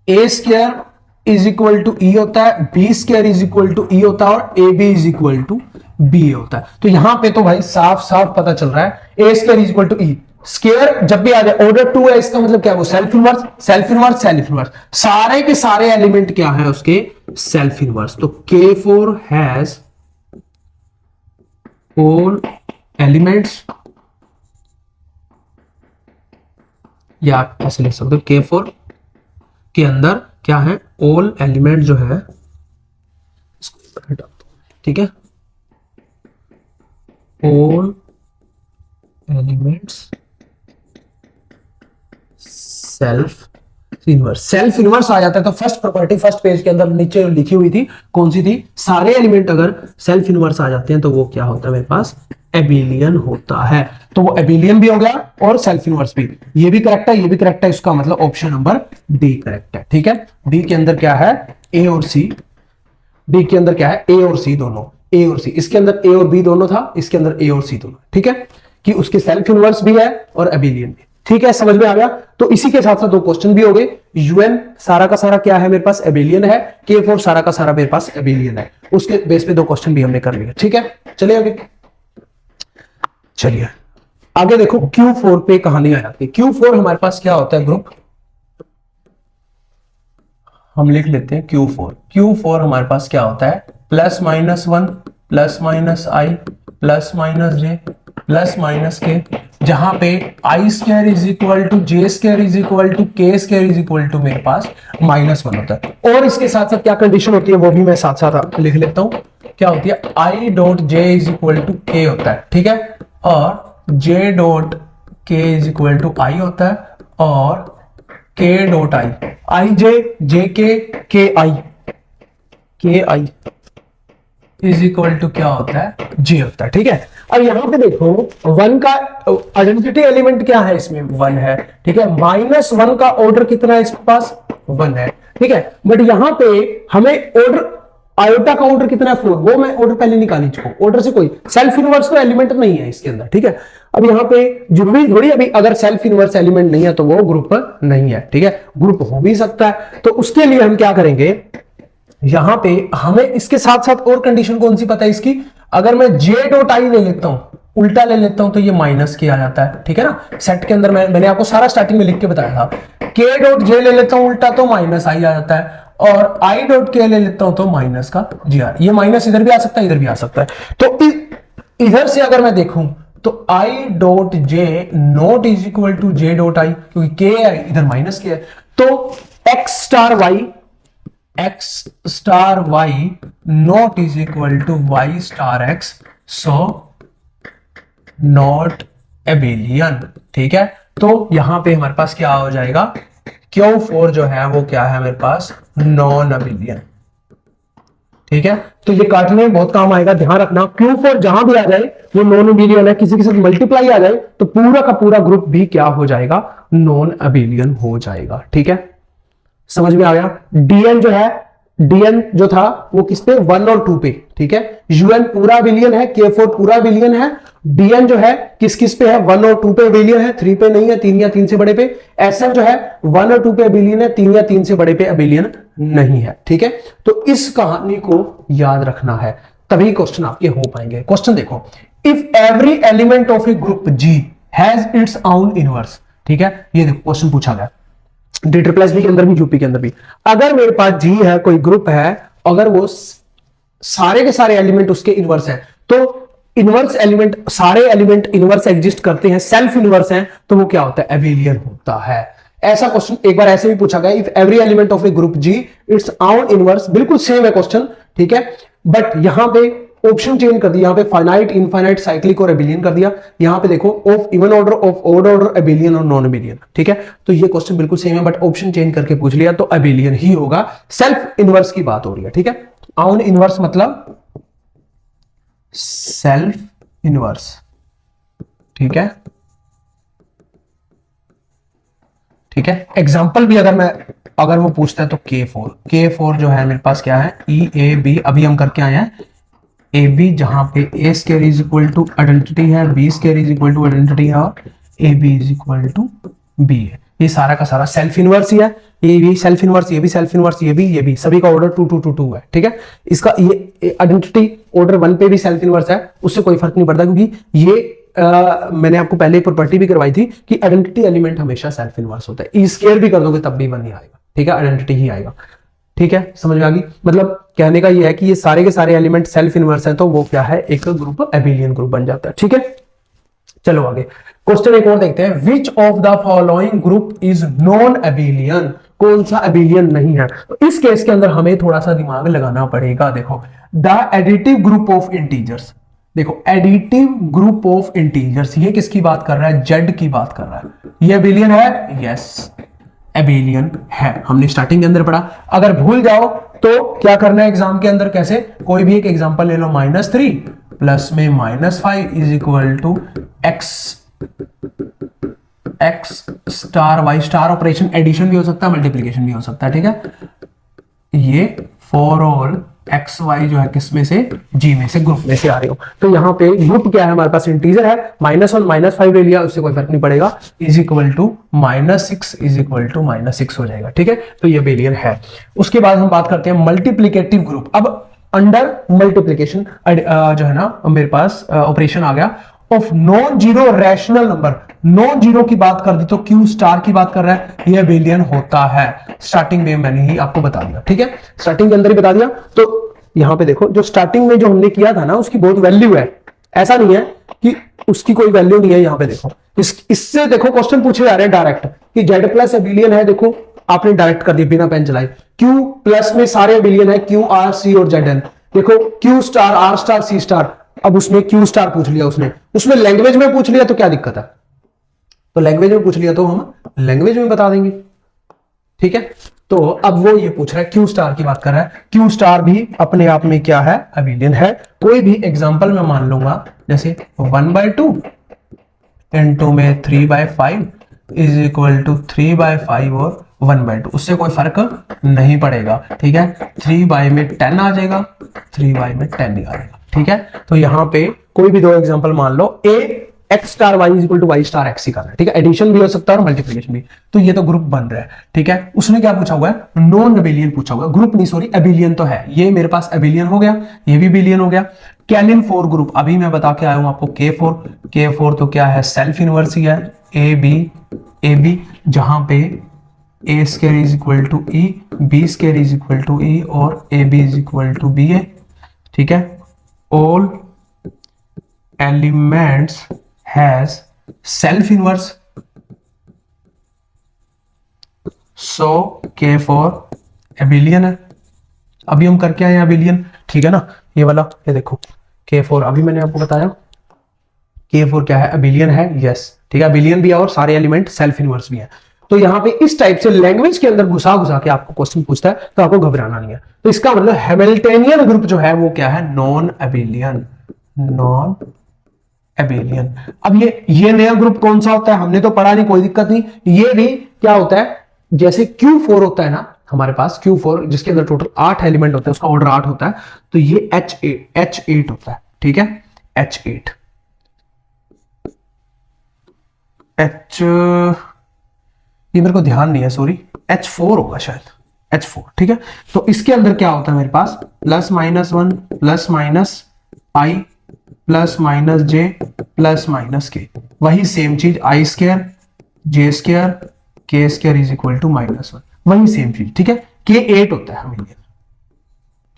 A square is equal to E होता है, B square is equal to E होता है और A B is equal to B होता है। तो यहां पे तो भाई साफ साफ पता चल रहा है A square is equal to E square, जब भी आ जाए ऑर्डर 2 है, इसका मतलब क्या है, वो self inverse, self inverse, self inverse, सारे के सारे एलिमेंट क्या है उसके सेल्फ इनवर्स। तो K4 हैज ऑल एलिमेंट्स, या आप ऐसे लिख सकते हो K4 के अंदर क्या है, ऑल एलिमेंट जो है, ठीक है, all elements self inverse. Self inverse आ जाता है तो फर्स्ट प्रॉपर्टी फर्स्ट पेज के अंदर नीचे लिखी हुई थी, कौन सी थी, सारे एलिमेंट अगर सेल्फ इनवर्स आ जाते हैं तो वो क्या होता है मेरे पास, एबिलियन होता है। तो वो एबिलियन भी हो गया और सेल्फ इनवर्स भी, ये भी करेक्ट है, ये भी करेक्ट है, इसका मतलब ऑप्शन नंबर डी करेक्ट है, ठीक है। डी के अंदर क्या है, ए और सी, डी के अंदर क्या है, ए और सी दोनों, ए और सी, इसके अंदर ए और बी दोनों था, इसके अंदर ए और सी दोनों, ठीक है, कि उसके सेल्फ इनवर्स भी है और एबिलियन भी, ठीक है, समझ में आ गया। तो इसी के साथ साथ 2 क्वेश्चन भी हो गए। यूएन सारा का सारा क्या है मेरे पास, एबिलियन है, K4 सारा का सारा मेरे पास एबिलियन है, उसके बेस पे 2 क्वेश्चन भी हमने कर लिए, ठीक है। चलिए आगे, चलिए आगे देखो Q4 पे कहानी आ जाती है। Q4 हमारे पास क्या होता है ग्रुप, हम लिख लेते हैं Q4। Q4 हमारे पास क्या होता है, +-1 +-i +-j +-k, जहां पे i square is equal to j square is equal to k square is equal to मेरे पास -1 होता है। और इसके साथ साथ क्या कंडीशन होती है वो भी मैं साथ साथ लिख लेता हूं, क्या होती है, i dot j is equal to k होता है, ठीक है। और j dot k is equal to i होता है और के डॉट आई जे के आई इज इक्वल टू क्या होता है, जी होता है। ठीक है, अब यहां पे देखो वन का आइडेंटिटी एलिमेंट क्या है, इसमें वन है। ठीक है, -1 का ऑर्डर कितना है इसके पास, 1 है। ठीक है, बट यहां पे हमें ऑर्डर आयोटा का ऑर्डर कितना है, 4, वो मैं ऑर्डर पहले निकाल चुका। ऑर्डर से कोई सेल्फ इनवर्स तो एलिमेंट नहीं है इसके अंदर। ठीक है, अब यहां पे जरूरी थोड़ी अभी अगर सेल्फ इनवर्स एलिमेंट नहीं है तो वो ग्रुप नहीं है। ठीक है, ग्रुप हो भी सकता है, तो उसके लिए हम क्या करेंगे, यहां पे हमें इसके साथ साथ और कंडीशन कौन सी पता है इसकी, अगर मैं जे डॉट आई ले लेता हूं, उल्टा ले लेता हूं, तो ये माइनस के आ जाता है। ठीक है ना, सेट के अंदर मैंने आपको सारा स्टार्टिंग में लिख के बताया था। के डॉट जे ले लेता हूं उल्टा तो माइनस आई आ जाता है, और आई डॉट के ले लेता हूं तो माइनस का जी आर। ये माइनस इधर भी आ सकता है, इधर भी आ सकता है। तो इधर से अगर मैं देखूं तो i dot j not is equal to j dot i, क्योंकि के इधर माइनस के है, तो x star y not is equal to Y star x, so not abelian. ठीक है, तो यहां पे हमारे पास क्या हो जाएगा, Q4 जो है वो क्या है मेरे पास, नॉन एबेलियन। ठीक है, तो ये काटने में बहुत काम आएगा, ध्यान रखना। Q4 जहां भी आ जाए वो नॉन एबेलियन है, किसी के साथ मल्टीप्लाई आ जाए तो पूरा का पूरा ग्रुप भी क्या हो जाएगा, नॉन एबेलियन हो जाएगा। ठीक है, समझ में आ गया। डीएन जो है, डीएन जो था वो किस पे, 1 और 2 पे। ठीक है, यूएन पूरा एबेलियन है, K4 पूरा एबेलियन है। डीएन जो है किस किस पे है, 1 और 2 पे एबेलियन है, 3 पे नहीं है, 3 या 3 से बड़े पे। एसएन जो है 1 और 2 पे एबेलियन है, 3 या 3 से बड़े पे एबेलियन नहीं है। ठीक है, तो इस कहानी को याद रखना है, तभी क्वेश्चन आपके हो पाएंगे। क्वेश्चन देखो, if every element of a group G has its own inverse. ठीक है, ये देखो क्वेश्चन पूछा गया D+B के अंदर भी, यूपी के अंदर भी। अगर मेरे पास जी है, कोई ग्रुप है, अगर वो सारे के सारे एलिमेंट उसके इनवर्स है, तो इनवर्स एलिमेंट, सारे एलिमेंट इनवर्स एग्जिस्ट करते हैं, सेल्फ इनवर्स हैं, तो वो क्या होता है, एबेलियन होता है। ऐसा क्वेश्चन एक बार ऐसे भी पूछा गया, if every element of a group G its own inverse, बिल्कुल सेम है क्वेश्चन। ठीक है, बट यहां पे ऑप्शन चेंज कर दिया, यहां पे फाइनाइट, इनफाइनाइट, साइक्लिक और एबेलियन कर दिया। यहां पे देखो of even order, of odd order, Abelian और नॉन एबेलियन। ठीक है, तो ये क्वेश्चन बिल्कुल सेम है, बट ऑप्शन चेंज करके पूछ लिया तो एबेलियन ही होगा। सेल्फ इनवर्स की बात हो रही है। ठीक है, ऑन इनवर्स मतलब सेल्फ इनवर्स। ठीक है, ठीक है, एग्जांपल भी अगर वो पूछता है तो K4 जो है मेरे पास क्या है, EAB, अभी हम करके आए हैं AB, जहां पे A square is equal to identity है, B square is equal to identity है, और AB is equal to B है। ये सारा का सारा सेल्फ इनवर्स ही है, ये भी सेल्फ इनवर्स, ये भी सेल्फ इनवर्स, ये भी सभी का ऑर्डर 2 2 2 2 है। ठीक है, इसका ये आइडेंटिटी ऑर्डर 1 पे भी सेल्फ इनवर्स है, उससे कोई फर्क नहीं पड़ता, क्योंकि ये मैंने आपको पहले एक प्रॉपर्टी भी करवाई थी कि आइडेंटिटी एलिमेंट हमेशा सेल्फ इनवर्स होता है। ई स्क्वायर भी कर दोगे तब भी 1 ही आएगा। ठीक है, आइडेंटिटी ही आएगा। ठीक है, समझ में आ गई। मतलब कहने का ये है कि ये सारे के सारे एलिमेंट सेल्फ इनवर्स हैं, तो वो क्या है, एक ग्रुप एबेलियन ग्रुप बन जाता है। ठीक है, चलो आगे क्वेश्चन एक और देखते हैं। Which of the following group is non Abelian, कौन सा एबेलियन नहीं है। तो इस केस के अंदर हमें थोड़ा सा दिमाग लगाना पड़ेगा। देखो, the additive group of integers, देखो एडिटिव ग्रुप ऑफ इंटीजर्स, ये किसकी बात कर रहा है, जेड की बात कर रहा है। ये एबेलियन है, यस एबेलियन है, हमने स्टार्टिंग के अंदर पढ़ा। अगर भूल जाओ तो क्या करना है एग्जाम के अंदर, कैसे, कोई भी एक एग्जांपल ले लो, -3 प्लस में -5 is equal to x star y star. Operation addition भी हो सकता है, मल्टीप्लीकेशन भी हो सकता है। ठीक है, ये फॉर ऑल एक्स वाई जो है किस में से, जी में से, ग्रुप में से आ रही हो। तो यहां पे ग्रुप क्या है हमारे पास, इंटीजर है, -1 -5 ले लिया, उससे कोई फर्क नहीं पड़ेगा, is equal to -6 is equal to -6 हो जाएगा। ठीक है, तो ये एबेलियन है। उसके बाद हम बात करते हैं मल्टीप्लीकेटिव ग्रुप। अब अंडर मल्टीप्लीकेशन जो है ना मेरे पास ऑपरेशन आ गया of non zero rational number. Non zero की बात कर दी तो क्यू स्टार की बात कर रहा है, ये एबेलियन होता है। स्टार्टिंग में मैंने ही आपको बता दिया। ठीक है, स्टार्टिंग के अंदर ही बता दिया। तो यहां पे देखो, जो स्टार्टिंग में जो हमने किया था ना, उसकी बहुत वैल्यू है, ऐसा नहीं है कि उसकी कोई वैल्यू नहीं है। यहां पे देखो, इससे देखो क्वेश्चन पूछे जा रहे हैं डायरेक्ट कि जेड प्लस एबेलियन है। देखो आपने डायरेक्ट कर दिया बिना पेन चलाए। क्यू प्लस में सारे एबेलियन है, क्यू आर सी और जेड एन। देखो Q star, R star, C star, अब उसमें क्यू स्टार पूछ लिया उसने, उसमें लैंग्वेज में पूछ लिया तो क्या दिक्कत है, तो लैंग्वेज में पूछ लिया तो हम लैंग्वेज में बता देंगे, ठीक है। तो अब वो ये पूछ रहा है, क्यू स्टार की बात कर रहा है, क्यू स्टार भी अपने आप में क्या है, अबेलियन है। कोई भी एग्जांपल मैं मान लूंगा, जैसे 1/2 इनटू में 3/5 इज इक्वल टू 3/5 और 1/2, उससे कोई फर्क नहीं पड़ेगा, ठीक है। 3 में 10 आ जाएगा, 3 में 10 ही आएगा, ठीक है। तो यहाँ पे कोई भी दो एग्जांपल मान लो, A X star Y is equal to Y star X ही करना है, ठीक है। एडिशन भी हो सकता है और मल्टीप्लिकेशन भी। तो ये तो ग्रुप बन रहा है, ठीक है। उसने क्या पूछा हुआ है, नॉन अबेलियन पूछा हुआ है, ग्रुप नहीं सॉरी अबेलियन तो है, ये मेरे पास अबेलियन हो गया, ये भी अबेलियन हो गया। कैनिन 4 ग्रुप अभी मैं बता के आया हूं आपको, K4 तो क्या है, सेल्फ इनवर्स ही है, ए बी जहां पे A square is equal to E, B square is equal to E और A B is equal to B है, ठीक है। All elements has self inverse, so K4 abelian है। अभी हम करके आए हैं अबेलियन, ठीक है ना। ये वाला ये देखो K4 अभी मैंने आपको बताया, K4 क्या है, अबेलियन है, यस, ठीक है। अबेलियन भी है और सारे एलिमेंट सेल्फ इनवर्स भी है। तो यहां पे इस टाइप से लैंग्वेज के अंदर घुसा घुसा के आपको क्वेश्चन पूछता है तो आपको घबराना नहीं है। तो इसका मतलब हैमिल्टनियन ग्रुप जो है वो क्या है, नॉन अबेलियन, नॉन अबेलियन। अब ये नया ग्रुप कौन सा होता है, हमने तो पढ़ा नहीं, कोई दिक्कत नहीं। ये भी क्या होता है, जैसे Q4 होता है ना हमारे पास, Q4 जिसके अंदर टोटल 8 एलिमेंट होते हैं, उसका ऑर्डर 8 होता है, तो ये H8 होता है, ठीक है। H8 ये मेरे को ध्यान नहीं है, सॉरी, H4 होगा शायद, H4, ठीक है। तो इसके अंदर क्या होता है मेरे पास, +-1 +-i +-j +-k, वही सेम चीज I2 J2 K2 is equal to -1, वही सेम चीज, ठीक है। K8 होता है हमें,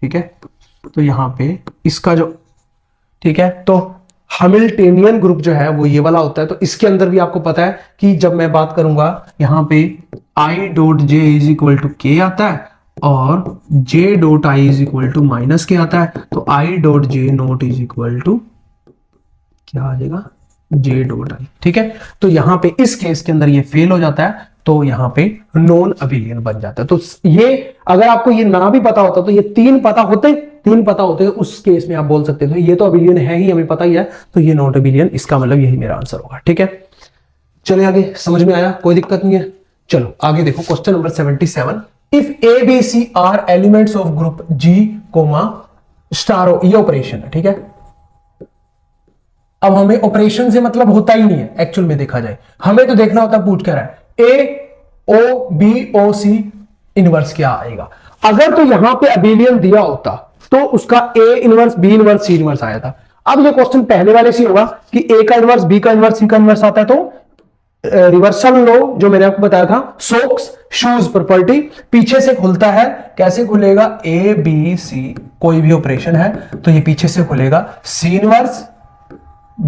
ठीक है। तो यहां पे इसका जो, ठीक है, तो हैमिल्टनियन ग्रुप जो है वो ये वाला होता है। तो इसके अंदर भी आपको पता है कि जब मैं बात करूंगा यहां पे I.J is equal to K आता है और J.I is equal to -K आता है, तो I.J note is equal to क्या आ जाएगा, J.I, ठीक है। तो यहां पे इस केस के अंदर ये फेल हो जाता है, तो यहां पे नॉन अबेलियन बन जाता है। तो ये अगर आपको ये ना भी पता होता तो ये तीन पता होते उस केस में आप बोल सकते थे ये तो अबेलियन है ही, हमें पता ही है, तो ये नॉट अबेलियन, इसका मतलब यही मेरा आंसर होगा, ठीक है। चलिए आगे, समझ में आया, कोई दिक्कत नहीं है। चलो आगे देखो, question number 77, if a b c are elements of group G, स्टारो, ये ऑपरेशन है, ठीक है। अब हमें ऑपरेशन से मतलब होता ही नहीं है एक्चुअल में, देखा जाए हमें तो देखना होता है, पूछ कर रहा है AOBOC इनवर्स क्या आएगा। अगर तो यहां पे अबेलियन दिया होता तो उसका A inverse, B inverse, C inverse आया था। अब ये क्वेश्चन पहले वाले से होगा कि A का इनवर्स, B का इनवर्स, C का इनवर्स आता है, तो रिवर्सल लॉ जो मैंने आपको बताया था, सोक्स शूज प्रॉपर्टी, पीछे से खुलता है, कैसे खुलेगा, ABC कोई भी ऑपरेशन है तो ये पीछे से खुलेगा, C इनवर्स,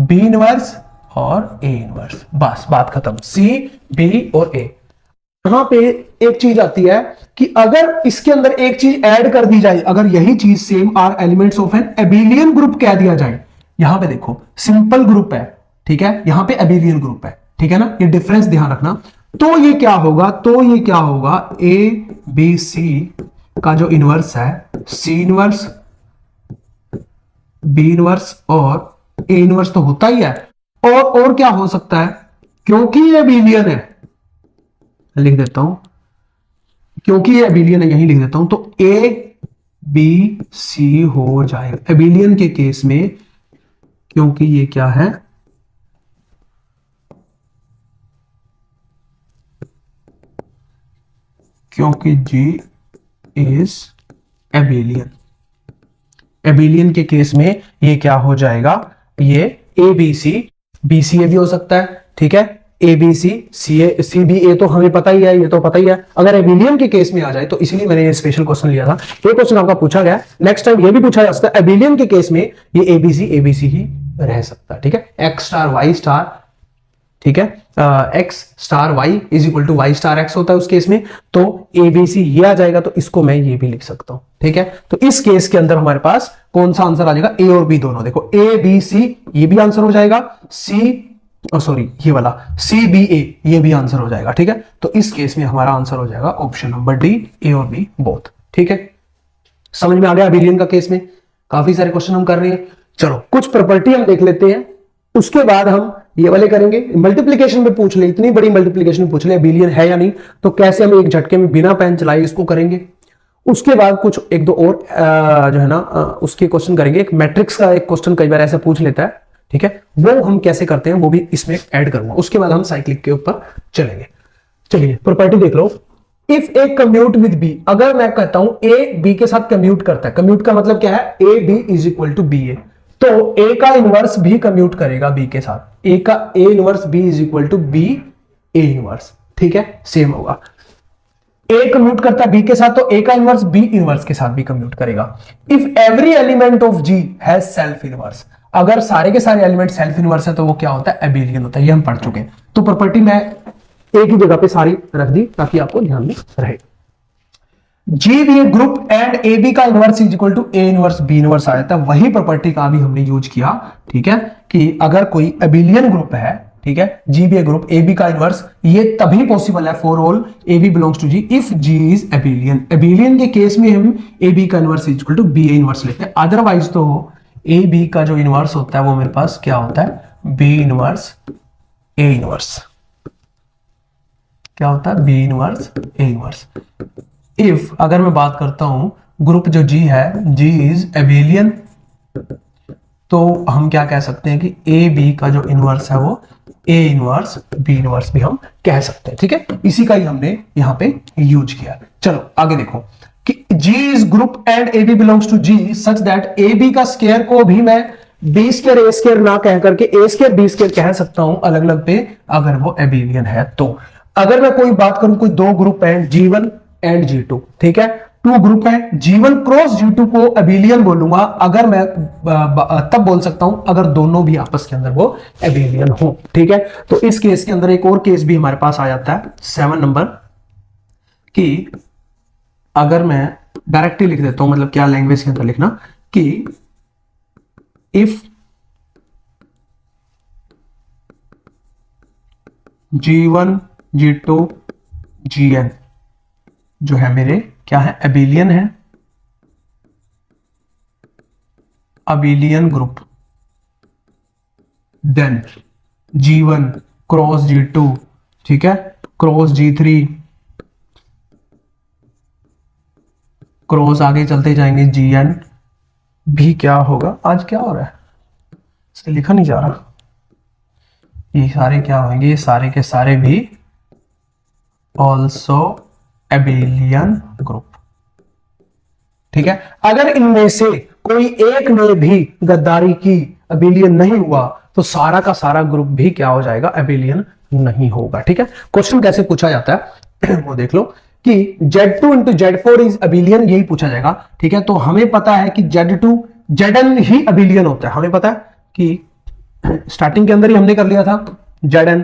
B इनवर्स और A इनवर्स, बस बात खत्म, C, B और A। यहां पे एक चीज आती है कि अगर इसके अंदर एक चीज ऐड कर दी जाए, अगर यही चीज same are elements of an abelian group कह दिया जाए, यहां पे देखो सिंपल ग्रुप है, ठीक है, यहां पे अबेलियन ग्रुप है, ठीक है ना, ये डिफरेंस ध्यान रखना। तो ये क्या होगा, ABC का जो इनवर्स है, C इनवर्स, B इनवर्स और A इनवर्स तो होता ही है, और क्या हो सकता है, क्योंकि ये अबेलियन है, लिख देता हूं, क्योंकि ये अबेलियन है यही लिख देता हूं, तो ABC हो जाएगा अबेलियन के केस में, क्योंकि ये क्या है, क्योंकि G इज अबेलियन। अबेलियन के केस में ये क्या हो जाएगा, ये ABC, BCA भी हो सकता है, ठीक है, ABC, CA, CBA तो हमें पता ही है, ये तो पता ही है। अगर अबेलियन के केस में आ जाए तो इसलिए मैंने ये स्पेशल क्वेश्चन लिया था, ये क्वेश्चन आपका पूछा गया, नेक्स्ट टाइम ये भी पूछा जा सकता है, अबेलियन के केस में ये ABC ही रह सकता है, ठीक है, X स्टार Y स्टार, ठीक है, x star Y is equal to Y star x होता है उस केस में, तो ए बी सी ये आ जाएगा, तो इसको मैं ये भी लिख सकता हूं। ठीक है, तो इस केस के अंदर हमारे पास कौन सा आंसर आ जाएगा, ए और बी दोनों। देखो ए बी सी ये भी आंसर हो जाएगा, सी सॉरी ये वाला सी बी ए ये भी आंसर हो जाएगा। ठीक है, तो इस केस में हमारा आंसर हो जाएगा ऑप्शन नंबर डी, ए और बी बोथ। ठीक है, समझ में आ गया अबिलियन का केस में काफी सारे क्वेश्चन हम कर रहे हैं। चलो कुछ प्रॉपर्टी हम देख लेते हैं, उसके बाद हम ये वाले करेंगे। मल्टीप्लीकेशन में पूछ ले, इतनी बड़ी मल्टीप्लीकेशन में पूछ ले अबिलियन है या नहीं, तो कैसे हम एक झटके में बिना पेन चलाए इसको करेंगे। उसके बाद कुछ एक दो और जो है ना उसके क्वेश्चन करेंगे। एक मैट्रिक्स का एक क्वेश्चन कई बार ऐसा पूछ लेता है, ठीक है, वो हम कैसे करते हैं वो भी इसमें ऐड करूंगा। उसके बाद हम साइक्लिक के ऊपर चलेंगे। चलिए प्रॉपर्टी देख लो। If A commute with B, अगर मैं कहता हूं ए बी के साथ कम्यूट करता है, कम्यूट का मतलब क्या है, A B is equal to B A, तो ए का इनवर्स भी कम्यूट करेगा बी के साथ। ए का a inverse b is equal to B a inverse. ठीक है, सेम होगा। ए कम्यूट करता है बी के साथ, तो ए का इनवर्स बी इनवर्स के साथ भी कम्यूट करेगा। If every element of G has self inverse, अगर सारे के सारे एलिमेंट सेल्फ इनवर्स है तो वो क्या होता है, एबिलियन होता है। ये हम पढ़ चुके हैं। तो प्रॉपर्टी मैं एक ही जगह पे सारी रख दी ताकि आपको ध्यान में रहे। G be a group and A B का inverse is equal to A inverse B inverse आ जाता है। वही प्रॉपर्टी का भी हमने यूज किया। ठीक है, कि अगर कोई एबिलियन ग्रुप है, ठीक है, G be a group a B का इनवर्स, ये तभी पॉसिबल है for all a B belongs to G if G is abelian. Abelian के केस में हम ए बी का inverse is equal to B a inverse लेते हैं। अदरवाइज तो ए बी का जो इनवर्स होता है वो मेरे पास क्या होता है, बी इनवर्स ए इनवर्स। क्या होता है, b inverse a inverse. If अगर मैं बात करता हूं ग्रुप जो जी है, जी इज एबिलियन, तो हम क्या कह सकते हैं कि ए बी का जो इनवर्स है वो ए इनवर्स बी इनवर्स भी हम कह सकते हैं। ठीक है, इसी का ही हमने यहां पे यूज किया। चलो आगे देखो कि G is group and A B belongs to G such that A B का स्केयर को भी मैं बी स्केयर ए स्केयर ना कह करके ए स्केयर बी स्केयर कह सकता हूं अलग अलग पे, अगर वो एबिलियन है तो। अगर मैं कोई बात करूं, कोई दो ग्रुप है G1 एंड G2, ठीक है, टू ग्रुप है, G1 क्रॉस G2 को एबिलियन बोलूंगा अगर मैं तब बोल सकता हूं अगर दोनों भी आपस के अंदर वो एबिलियन हो। ठीक है, तो इस केस के अंदर एक और केस भी हमारे पास आ जाता है 7 नंबर, कि अगर मैं डायरेक्टली लिख देता हूं, मतलब क्या लैंग्वेज के अंदर लिखना, कि इफ G1 G2 Gn जो है मेरे क्या है, एबिलियन है, abelian group, then G1 cross G2, ठीक है, क्रॉस G3, क्रॉस आगे चलते जाएंगे Gn भी क्या होगा, आज क्या हो रहा है इससे लिखा नहीं जा रहा, ये सारे क्या होंगे, ये सारे के सारे भी ऑल्सो एबिलियन ग्रुप। ठीक है, अगर इनमें से कोई एक ने भी गद्दारी की, एबिलियन नहीं हुआ, तो सारा का सारा ग्रुप भी क्या हो जाएगा, एबिलियन नहीं होगा। ठीक है, क्वेश्चन कैसे पूछा जाता है वो देख लो कि Z2 इंटू Z4 इज एबिलियन, यही पूछा जाएगा। ठीक है, तो हमें पता है कि Z2 Zn ही एबिलियन होता है, हमें पता है कि स्टार्टिंग के अंदर ही हमने कर लिया था, Zn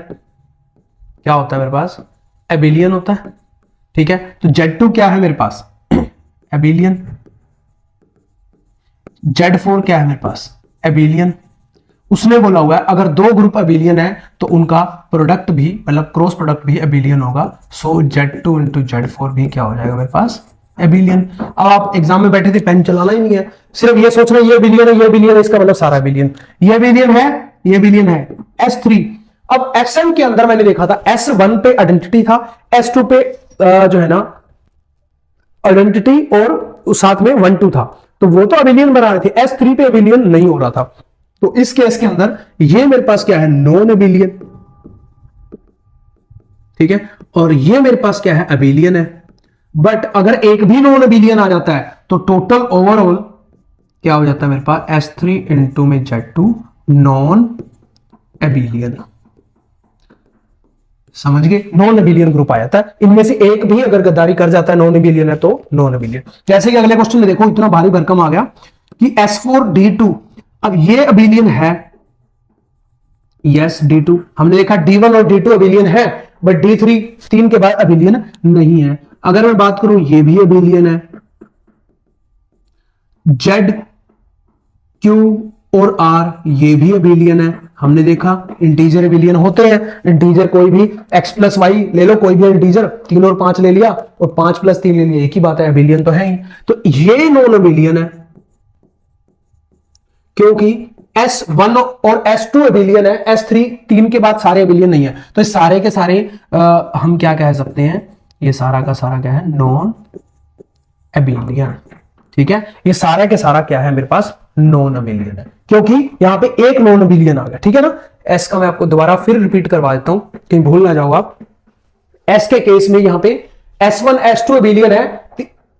क्या होता है मेरे पास, एबिलियन होता है। ठीक है, तो Z2 क्या है मेरे पास, एबिलियन, Z4 क्या है मेरे पास, एबिलियन। उसने बोला हुआ है अगर दो ग्रुप एबिलियन है तो उनका प्रोडक्ट भी, मतलब क्रॉस प्रोडक्ट भी एबिलियन होगा। सो Z2 इंटू Z4 भी क्या हो जाएगा मेरे पास, एबिलियन। अब आप एग्जाम में बैठे थे, पेन चलाना ही नहीं है, सिर्फ ये सोचना ये एबिलियन है, ये एबिलियन है, इसका मतलब सारा एबिलियन, ये एबिलियन है, ये एबिलियन है। S3, अब Sn के अंदर मैंने देखा था S1 पे आइडेंटिटी था, S2 पे जो है ना आइडेंटिटी और साथ में 1 2 था, तो वो तो एबिलियन बना रहे थे, S3 पे एबिलियन नहीं हो रहा था। तो इस केस के अंदर ये मेरे पास क्या है, नॉन एबिलियन। ठीक है, और ये मेरे पास क्या है, एबिलियन है। बट अगर एक भी नॉन एबिलियन आ जाता है तो टोटल ओवरऑल क्या हो जाता है मेरे पास, S3 इंटू में Z2 नॉन एबिलियन। समझ गए, नॉन एबिलियन ग्रुप आ जाता है। इनमें से एक भी अगर गद्दारी कर जाता है, नॉन एबिलियन है, तो नॉन एबिलियन। जैसे कि अगले क्वेश्चन में देखो, इतना भारी भरकम आ गया कि S4D2, अब ये एबिलियन है, यस D2, हमने देखा D1 और D2 अबिलियन है, बट D3 3 के बाद अबिलियन नहीं है। अगर मैं बात करूं ये भी अबिलियन है, Z, Q और R ये भी अबिलियन है। हमने देखा इंटीजर अबिलियन होते हैं, इंटीजर कोई भी x प्लस वाई ले लो, कोई भी इंटीजर 3 और 5 ले लिया और 5 प्लस 3 ले लिया, एक ही बात है, अबिलियन तो है ही। तो ये नॉन अबिलियन है क्योंकि S1 और S2 अबिलियन है, S3 3 के बाद सारे अबिलियन नहीं है। तो इस सारे के सारे हम क्या कह सकते हैं, ये सारा का सारा क्या है, नॉन अबिलियन। ठीक है, ये सारा के सारा क्या है मेरे पास, नॉन अबिलियन है, क्योंकि यहां पे एक नॉन अबिलियन आ गया। ठीक है ना, एस का मैं आपको दोबारा फिर रिपीट करवा देता हूं, कहीं भूल ना जाओ आप। एस के केस में यहां पे S1 S2 अबिलियन है,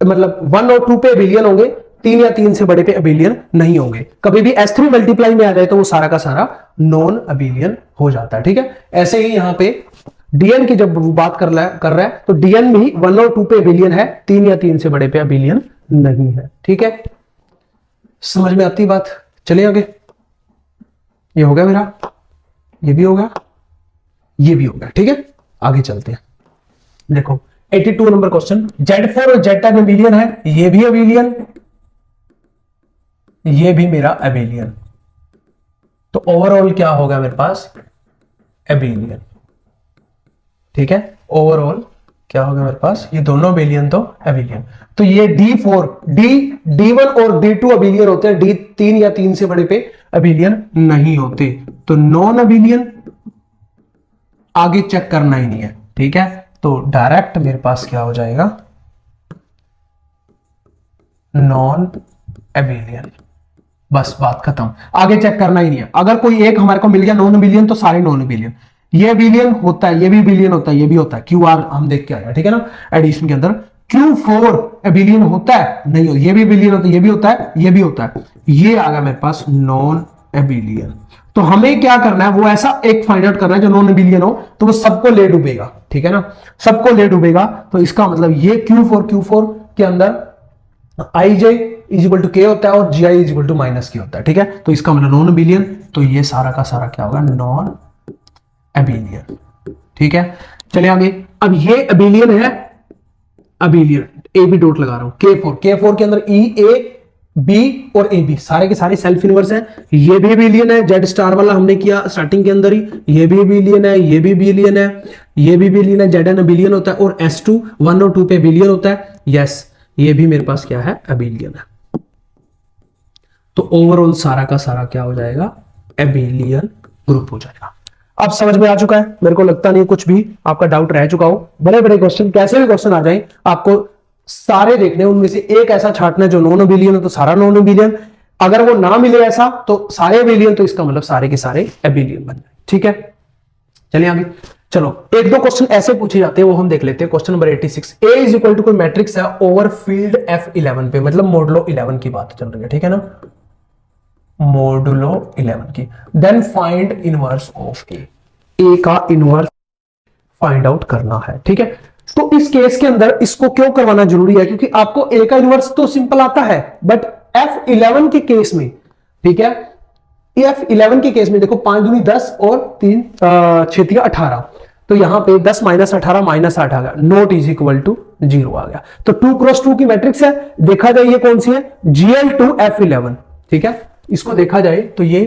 मतलब 1 और 2 पे अबिलियन होंगे, 3 या 3 से बड़े पे अबिलियन नहीं होंगे। कभी भी S3 मल्टीप्लाई में आ जाए तो वो सारा का सारा नॉन अबिलियन हो जाता है। ठीक है, ऐसे ही यहां पे डीएन की जब वो बात कर रहा है तो डीएन भी 1 और 2 पे अबिलियन है, 3 या 3 से बड़े पे अबिलियन नहीं है। ठीक है, समझ में आती बात। चलिए आगे, ये हो गया मेरा, ये भी हो गया, ये भी हो गया। ठीक है, आगे चलते हैं। देखो 82 नंबर क्वेश्चन, Z4 और Z10 अबिलियन है, ये भी अबिलियन, ये भी मेरा अबिलियन। तो ओवरऑल क्या होगा मेरे पास, अबिलियन। ठीक है, ओवरऑल क्या होगा मेरे पास, ये दोनों अबिलियन तो अबिलियन। तो ये D4 D1 और D2 अबिलियन होते हैं, D3 या 3 से बड़े पे अबिलियन नहीं होते। तो नॉन अबिलियन आगे चेक करना ही नहीं है। ठीक है, तो डायरेक्ट मेरे पास क्या हो जाएगा, नॉन अबिलियन, बस बात खत्म, आगे चेक करना ही नहीं है। अगर कोई एक हमारे को मिल गया नॉन अबिलियन तो सारे नॉन अबिलियन। ये अबिलियन होता है, ये भी अबिलियन होता है, ये भी होता है, QR हम देख के आए। ठीक है ना, एडिशन के अंदर Q4 अबिलियन होता है, नहीं हो, ये भी अबिलियन होता है, ये भी होता है, ये भी होता है, ये आ गया मेरे पास नॉन अबिलियन। तो हमें क्या करना है, वो ऐसा एक फाइंड आउट करना है जो नॉन अबिलियन हो, तो वो सबको ले डूबेगा। ठीक है ना, सबको ले डूबेगा। तो इसका मतलब ये Q4 के अंदर IJ is equal to K होता है और GI is equal to -K होता है। ठीक है, तो इसका मतलब नॉन अबिलियन, तो ये सारा का सारा क्या होगा, नॉन अबिलियन। ठीक है, चलिए आगे। अब ये अबिलियन है, अबिलियन ए बी डॉट लगा रहा हूं, K4 के अंदर E A B और A B सारे के सारे सेल्फ इनवर्स है। ये भी अबिलियन है, जेड स्टार वाला हमने किया स्टार्टिंग के अंदर ही, ये भी अबिलियन है, ये भी अबिलियन है, ये भी अबिलियन है, ZN अबिलियन होता है और S2 1 और 2 पे अबिलियन होता है। यस, ये भी मेरे पास क्या है, अबिलियन है। तो ओवरऑल सारा का सारा क्या हो जाएगा, अबिलियन ग्रुप हो जाएगा। अब समझ में आ चुका है, मेरे को लगता नहीं कुछ भी आपका डाउट रह चुका हो। बड़े बड़े क्वेश्चन, कैसे भी क्वेश्चन आ जाए, आपको सारे देखने, उनमें से एक ऐसा छांटना है जो नॉन अबिलियन है, तो सारा नॉन अबिलियन। अगर वो ना मिले ऐसा तो सारे अबिलियन, तो इसका मतलब सारे के सारे अबिलियन बन जाए। ठीक है, चलिए आगे। चलो एक दो क्वेश्चन ऐसे पूछे जाते हैं, वो हम देख लेते हैं। Question number 86, A is equal to कोई मैट्रिक्स है ओवर फील्ड F11 पे, मतलब मॉडुलो 11 की बात चल रही है। ठीक है ना, मॉडुलो 11 की। Then find inverse of A का इनवर्स फाइंड आउट करना है। ठीक है, तो इस केस के अंदर इसको क्यों करवाना जरूरी है, क्योंकि आपको A का इनवर्स तो सिंपल आता है, बट F11 के केस में, ठीक है, F11 के केस में देखो 5 दूनी 10 और 3 6 18, तो यहां पे 10 - 18 -8 आ गया, नॉट इज इक्वल टू 0 आ गया। तो 2 क्रॉस 2 की मैट्रिक्स है, देखा जाए ये कौन सी है, GL2 F11। ठीक है, इसको देखा जाए तो ये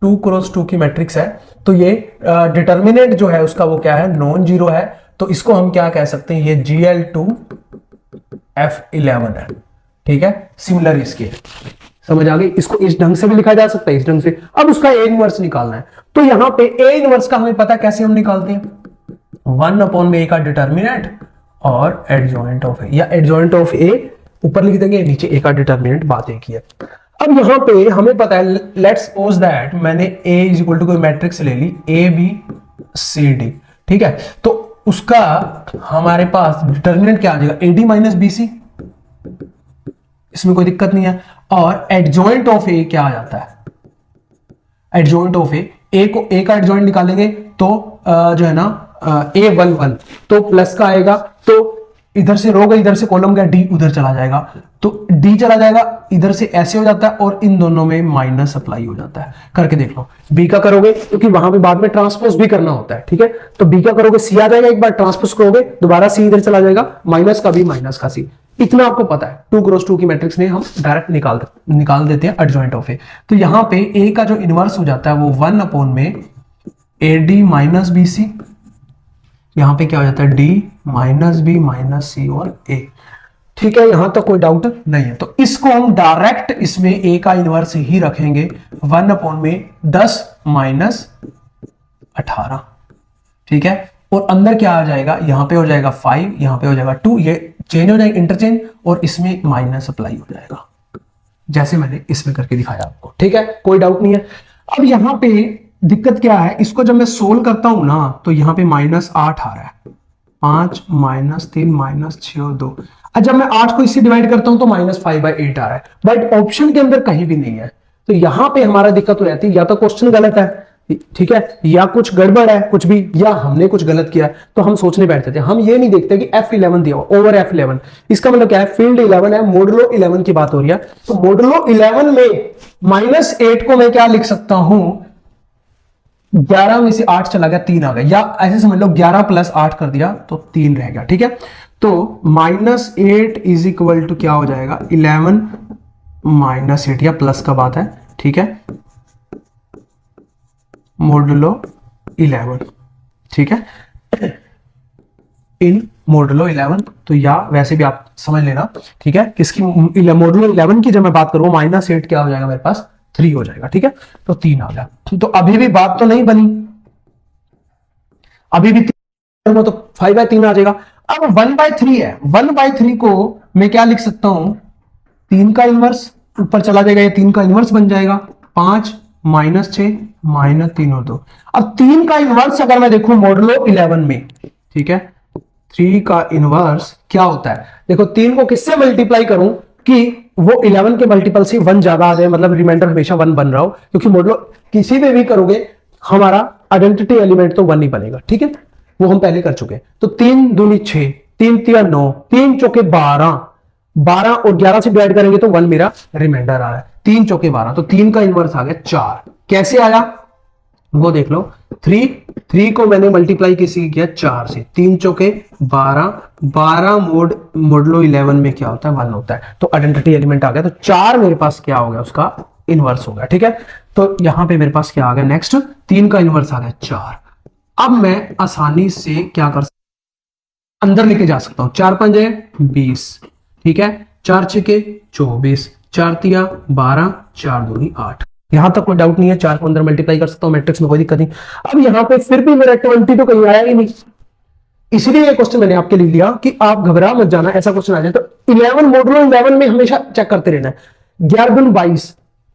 2 क्रॉस 2 की मैट्रिक्स है, तो ये डिटर्मिनेंट जो है उसका वो क्या है, नॉन जीरो है। तो इसको हम क्या कह सकते हैं, ये GL2 F11 है। ठीक है, सिमिलर इसके, समझ आ गई। इसको इस ढंग से भी लिखा जा सकता है, इस ढंग से। अब उसका ए इनवर्स निकालना है, तो यहां पे ए इनवर्स का हमें पता कैसे हम निकालते हैं, 1/A का डिटर्मिनेंट और एडजॉइंट ऑफ ए, या एडजॉइंट ऑफ ए ऊपर लिख देंगे, नीचे ए का डिटर्मिनेंट, बात एक ही है। अब यहां पे हमें पता है, लेट्स सपोज दैट मैंने A इज इक्वल टू कोई मैट्रिक्स ले ली, ABCD। ठीक है, तो उसका हमारे पास डिटर्मिनेंट क्या आ जाएगा, AD - BC, इसमें कोई दिक्कत नहीं है। और एडजॉइंट ऑफ ए क्या आ जाता है, एडजॉइंट ऑफ ए को, ए का एडजॉइंट निकालेंगे तो जो है ना A11, तो प्लस का आएगा, तो इधर से रो गया, इधर से कॉलम गया, डी उधर चला जाएगा, तो डी चला जाएगा, इधर से ऐसे हो जाता है और इन दोनों में माइनस अप्लाई हो जाता है। करके देख लो, बी का करोगे क्योंकि वहां पे बाद में ट्रांसपोज भी करना होता है, ठीक है। तो बी का करोगे सी आ जाएगा, एक बार ट्रांसपोज करोगे दोबारा सी इधर चला जाएगा, माइनस का बी माइनस का सी, इतना आपको पता है। 2 क्रॉस 2 की मैट्रिक्स में हम डायरेक्ट निकाल देते हैं एडजॉइंट ऑफ ए। तो यहां पे ए का जो इनवर्स हो जाता है वो 1 अपॉन में a d minus b c, यहां पे क्या हो जाता है d minus b minus c और ए, ठीक है। यहां तक कोई डाउट नहीं है। तो इसको हम डायरेक्ट इसमें ए का इनवर्स ही रखेंगे, 1 अपॉन में 10 माइनस 18, ठीक है। और अंदर क्या आ जाएगा, यहां पे हो जाएगा 5, यहां पे हो जाएगा 2, ये चेंज हो जाएगा इंटरचेंज, और इसमें माइनस अप्लाई हो जाएगा जैसे मैंने इसमें करके दिखाया आपको, ठीक है। कोई डाउट नहीं है। अब यहां पे दिक्कत क्या है, इसको जब मैं सोल्व करता हूं ना तो यहां पे -8 आ रहा है, 5 -3 -6 और 2। जब मैं 8 को इससे डिवाइड करता हूं तो -5/8 आ रहा है, बट ऑप्शन के अंदर कहीं भी नहीं है। तो यहां पे हमारा दिक्कत हो जाती है, या तो क्वेश्चन गलत है, ठीक है, या कुछ गड़बड़ है कुछ भी, या हमने कुछ गलत किया है। तो हम सोचने बैठ जाते हैं, हम ये नहीं देखते कि F11 दिया हुआ ओवर F11, इसका मतलब क्या है, फील्ड 11 है, मॉडुलो 11 की बात हो रही है। तो मॉडुलो 11 में -8 को मैं क्या लिख सकता हूं, 11 में से 8 चला गया, 3 आ गया, या ऐसे समझ लो 11 + 8 कर दिया तो 3 रह गया, ठीक है। तो -8 इज इक्वल टू क्या हो जाएगा, 11 -8, या प्लस का बात है, ठीक है, मॉडुलो 11, ठीक है, इन मॉडुलो 11। तो या वैसे भी आप समझ लेना, ठीक है, किसकी मॉडुलो 11 की जब मैं बात करूं -8 क्या हो जाएगा मेरे पास, 3 हो जाएगा, ठीक है। तो 3 आ गया। तो अभी भी बात तो नहीं बनी, अभी भी 3 तो 5/3 आ जाएगा। अब 1/3 है, 1/3 को मैं क्या लिख सकता हूं, 3 का इनवर्स ऊपर चला जाएगा, ये 3 का इनवर्स बन जाएगा, 5 -6 -3 और 2। अब 3 का इनवर्स अगर मैं देखूं मॉडुलो 11 में, ठीक है, 3 का इनवर्स क्या होता है, देखो 3 को किससे मल्टीप्लाई करूं कि वो 11 के मल्टीपल से 1 ज्यादा आ जाए, मतलब रिमाइंडर हमेशा 1 बन रहा हो, क्योंकि मॉडुलो किसी पे भी करोगे हमारा आइडेंटिटी एलिमेंट तो 1 ही बनेगा, ठीक है, वो हम पहले कर चुके हैं। तो 3 दूनी 6, 3 तिया 9, 3 चौके 12, 12 और 11 से डिवाइड करेंगे तो 1 मेरा रिमाइंडर आ रहा है, 3 चौके 12, तो 3 का इनवर्स आ गया 4। कैसे आया वो देख लो, 3 को मैंने मल्टीप्लाई किसी किया 4 से, 3 चौके 12, 12 मॉडुलो 11 में क्या होता है, 1 होता है, तो आइडेंटिटी एलिमेंट आ गया। तो 4 मेरे पास क्या हो गया, उसका इनवर्स हो गया, ठीक है। तो यहां पे मेरे पास क्या आ गया, नेक्स्ट 3 का इनवर्स आ गया 4। अब मैं आसानी से क्या कर सकता, अंदर लेके जा सकता हूं, 4 5 है 20, ठीक है, 4 6 के 24, 4 तिया 12, 4 दूनी 8। यहां तक कोई डाउट नहीं है, 4 को अंदर मल्टीप्लाई कर सकता हूं मैट्रिक्स में, कोई दिक्कत नहीं। अब यहां पे फिर भी मेरा 20 तो कहीं आया ही नहीं, इसलिए ये क्वेश्चन मैंने आपके लिए लिया कि आप घबरा मत जाना, ऐसा क्वेश्चन आ जाए तो 11 मॉडुलो 11 में हमेशा चेक करते रहना है। 11 दूनी 22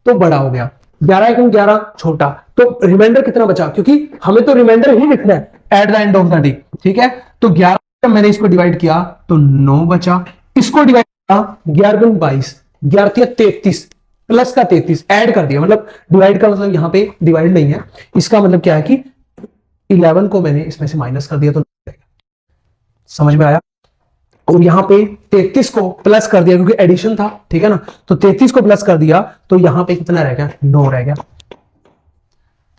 तो बड़ा हो गया, 11 1 11 छोटा, तो रिमाइंडर कितना बचा, क्योंकि हमें तो रिमाइंडर ही लिखना है at the end of the day, ठीक है। तो 11 जब मैंने इसको डिवाइड किया तो 9 बचा, इसको डिवाइड किया 11 दूनी 22, 11 तिया 33 प्लस का 33 ऐड कर दिया, मतलब डिवाइड का मतलब यहां पे डिवाइड नहीं है, इसका मतलब क्या है कि 11 को मैंने इसमें से माइनस कर दिया तो समझ में आया। और यहां पे 33 को प्लस कर दिया क्योंकि एडिशन था, ठीक है ना, तो 33 को प्लस कर दिया तो यहां पे कितना रह गया, 9 रह गया,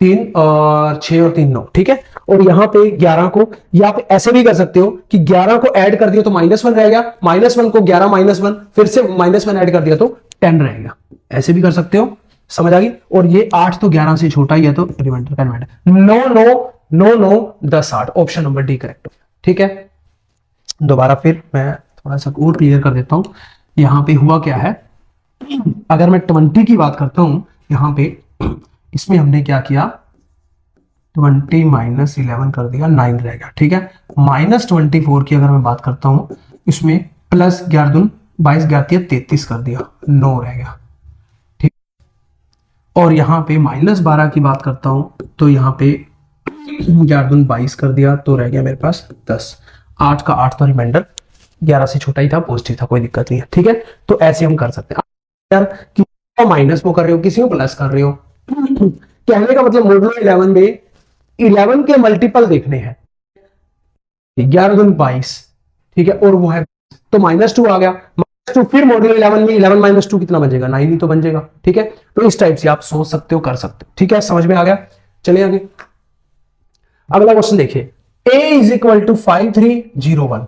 3 और 6 और 3 9, ठीक है। और यहां पे 11 को, या पे ऐसे भी कर सकते हो कि 11 को ऐड कर दिया तो -1 रह गया, -1 को 11 -1 फिर से -1 ऐड कर दिया तो 10 रहेगा, ऐसे भी कर सकते हो, समझ आ गई। और ये 8 तो 11 से छोटा ही है, तो रिमाइंडर का reminder 9 9 9 9 10 8, option number D correct, ठीक है। दोबारा फिर मैं थोड़ा सा और क्लियर कर देता हूं, यहां पे हुआ क्या है, अगर मैं 20 की बात करता हूं, यहां पे इसमें हमने क्या किया, 20 -11 कर दिया, 9 रह गया, ठीक है। -24 की अगर मैं बात करता हूं, इसमें प्लस 11 दूनी 22, 11 33 कर दिया, 9 रह गया, ठीक। और यहां पे -12 की बात करता हूं तो यहां पे 11 दूनी 22 कर दिया तो रह गया मेरे पास 10, 8 का 8 तो रिमाइंडर 11 से छोटा ही था, पॉजिटिव था, कोई दिक्कत नहीं है, ठीक है। तो ऐसे हम कर सकते हैं यार, किसी को माइनस को कर रहे हो, किसी को प्लस कर रहे हो, कहने का मतलब मॉडुलो 11 में 11 के मल्टीपल देखने हैं, 11 दूनी 22, ठीक है, और वो है तो -2 आ गया, -2 फिर मॉड्यूलो 11 में 11 माइनस 2 कितना बन जाएगा, 9 ही तो बन जाएगा। ठीक है, तो इस टाइप से आप सोच सकते हो, कर सकते हो। ठीक है, समझ में आ गया। चलिए आगे अगला क्वेश्चन देखिए, A is equal to 5301,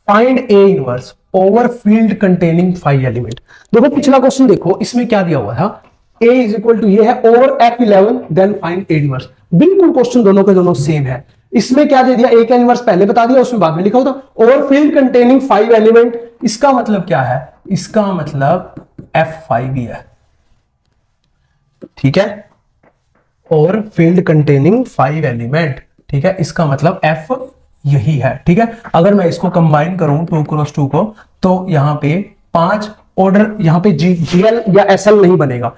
find A inverse over field containing 5 element. देखो पिछला क्वेश्चन देखो, इसमें क्या दिया हुआ था, A इज इक्वल टू ये है over F11 then find A inverse. बिल्कुल क्वेश्चन दोनों के दोनों सेम है। इसमें क्या दे दिया, A का इनवर्स पहले बता दिया, उसमें बाद में लिखा होता ओवर फील्ड कंटेनिंग 5 एलिमेंट। इसका मतलब क्या है, इसका मतलब F5 ही है। ठीक है, और फील्ड कंटेनिंग 5 एलिमेंट। ठीक है, इसका मतलब F यही है। ठीक है, अगर मैं इसको कंबाइन करूं 2 क्रॉस 2 को, तो यहां पे 5 ऑर्डर, यहां पे जीएल या एसएल नहीं बनेगा।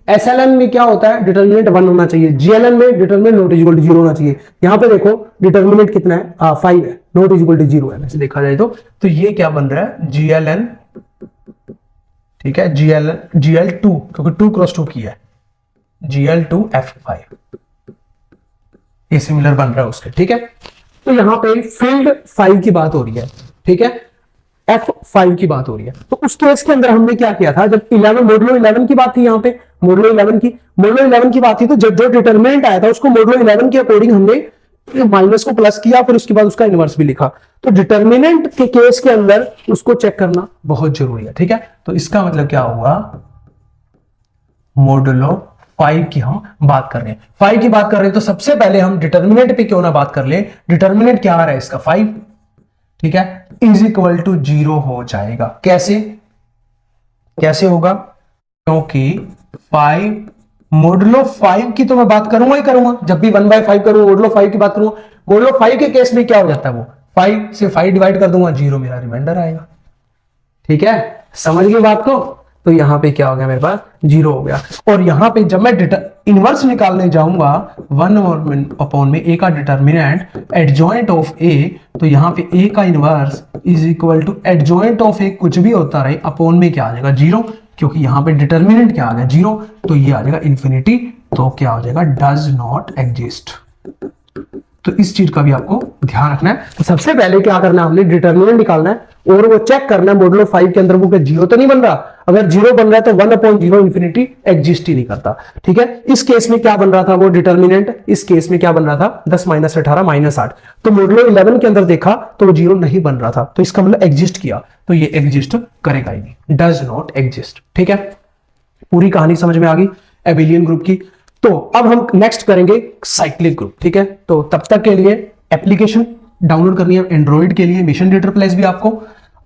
एसएलएन में क्या होता है, डिटर्मिनेंट 1 होना चाहिए, जीएलएन में डिटर्मिनेंट नॉट इक्वल टू 0 होना चाहिए। यहां पे देखो डिटर्मिनेंट कितना है, 5 है, नॉट इक्वल टू 0 है। वैसे देखा जाए तो ये क्या बन रहा है, जीएलएन। ठीक है, जीएल2, क्योंकि 2 क्रॉस 2 की है, GL2F5 ये सिमिलर बन रहा है उसके। ठीक है, तो यहां पे फील्ड 5 की बात हो रही है। ठीक है, F5 की बात हो रही है। तो उस केस के अंदर हमने क्या किया था, जब 11 मॉडुलो 11 की बात थी, यहां पे मॉडुलो 11 की बात थी, तो जब जो डिटरमिनेंट आया था उसको मॉडुलो 11 के अकॉर्डिंग हमने माइनस को प्लस किया, फिर उसके बाद उसका इनवर्स भी लिखा। तो डिटरमिनेंट के केस के अंदर उसको चेक करना बहुत जरूरी है। ठीक है, तो इसका मतलब क्या होगा, मॉडुलो 5 की हम बात कर रहे हैं, 5 की बात कर रहे हैं, तो सबसे पहले हम डिटर्मिनेंट पे क्यों ना बात कर ले। डिटर्मिनेंट क्या आ रहा है इसका, 5। ठीक है, इज इक्वल टू 0 हो जाएगा। कैसे कैसे होगा, क्योंकि 5 मॉडुलो 5 की तो मैं बात करूंगा ही करूंगा, जब भी 1/5 करूंगा मॉडुलो 5 की बात करूंगा। मॉडुलो 5 के केस में क्या हो जाता है, वो 5 से 5 डिवाइड कर दूंगा, 0 मेरा रिमाइंडर आएगा। ठीक है, समझ गए बात को। तो यहां पे क्या हो गया, मेरे पास 0 हो गया। और यहां पे जब मैं इनवर्स निकालने जाऊंगा 1 में A का डिटर्मिनेंट एडजॉइंट ऑफ A, तो यहां पे A का inverse is equal to adjoint of A, कुछ भी होता रहे, अपॉन में क्या आ जाएगा, 0, क्योंकि यहां पे डिटर्मिनेंट क्या आ गया, 0, तो ये आ जाएगा इन्फिनिटी। तो क्या हो जाएगा, डज नॉट एग्जिस्ट। तो इस चीज का भी आपको ध्यान रखना है। तो सबसे पहले क्या करना है, हमने डिटर्मिनेंट निकालना है और वो चेक करना है मॉडुलो 5 के अंदर वो क्या 0 तो नहीं बन रहा। अगर 0 बन रहा है तो 1/0 इन्फिनिटी एग्जिस्ट ही नहीं करता। ठीक है, इस केस में क्या बन रहा था वो डिटर्मिनेंट, इस केस में क्या बन रहा था, 10 - 18 -8। तो मॉडुलो 11 के अंदर देखा तो वो 0 नहीं बन रहा था, तो इसका मतलब एग्जिस्ट किया, तो ये एग्जिस्ट करेगा ही नहीं, डज नॉट एग्जिस्ट। ठीक है, पूरी कहानी समझ में आ गई एबिलियन ग्रुप की। तो अब हम नेक्स्ट करेंगे साइक्लिक ग्रुप। ठीक है, तो तब तक के लिए एप्लीकेशन डाउनलोड करनी है एंड्रॉइड के लिए, मिशन डेटर प्लस भी आपको,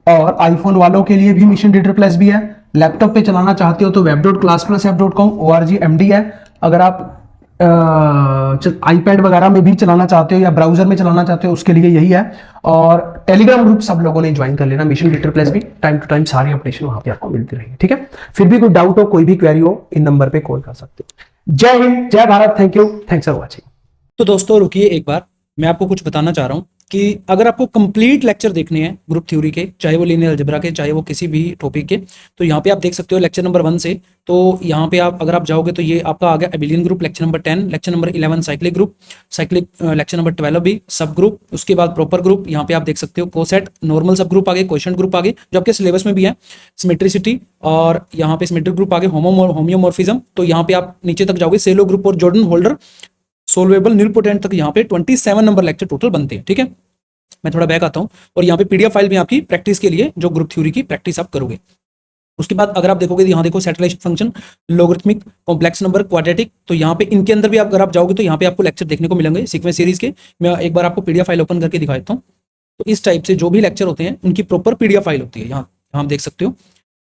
और आईफोन वालों के लिए भी मिशन डेटर प्लस भी है। लैपटॉप पे चलाना चाहते हो तो web.classplasapp.com org.md है। अगर आप आईपैड वगैरह में भी चलाना चाहते हो या ब्राउजर में चलाना चाहते हो उसके लिए यही है। और टेलीग्राम ग्रुप सब लोगों ने ज्वाइन कर लेना, मिशन डेटर प्लस भी, टाइम टू टाइम सारी अपडेशन वहां पे आपको मिलती रहेगी। ठीक है, फिर भी कोई डाउट हो, कोई भी क्वेरी हो, इन नंबर पे कॉल कर सकते हो। जय हिंद, जय Bharat, thank you, thanks for watching. तो दोस्तों रुकिए एक बार, मैं आपको कुछ बताना चाह रहा हूँ कि अगर आपको कंप्लीट लेक्चर देखने हैं ग्रुप थ्योरी के, चाहे वो लीनियर अलजेब्रा के, चाहे वो किसी भी टॉपिक के, तो यहाँ पे आप देख सकते हो लेक्चर नंबर 1 से। तो यहाँ पे आप अगर आप जाओगे तो ये आपका आ गया abelian group lecture number 10, lecture number 11 cyclic group, cyclic lecture number 12 भी सब ग्रुप, उसके बाद प्रॉपर ग्रुप, यहाँ पे आप देख सकते हो कोसेट, नॉर्मल सब ग्रुप आगे, क्वेश्चन ग्रुप आगे जो आपके सिलेबस में भी है, सिमेट्रिसिटी, और यहाँ पे सिमेट्रिक ग्रुप आगे, होम्योमॉर्फिज्म। तो यहाँ पे आप नीचे तक जाओगे, सेलो ग्रुप और जॉर्डन होल्डर, सोल्वेबल नीलपोटेंट तक यहाँ पे 27 नंबर लेक्चर टोटल बनते हैं। ठीक है, मैं थोड़ा बैक आता हूँ, और यहाँ पे पीडीएफ फाइल भी आपकी प्रैक्टिस के लिए, जो ग्रुप थ्योरी की प्रैक्टिस आप करोगे। उसके बाद अगर आप देखोगे तो यहाँ देखो सेटलाइजेशन function, logarithmic, complex number, quadratic, तो यहाँ पे इनके अंदर भी आप अगर आप जाओगे तो यहाँ पे आपको लेक्चर देखने को मिलेंगे सीक्वेंस सीरीज के। मैं एक बार आपको पीडीएफ फाइल ओपन करके दिखा देता हूँ। तो इस टाइप से जो भी लेक्चर होते हैं उनकी प्रॉपर पीडीएफ फाइल होती है, यहाँ आप देख सकते हो।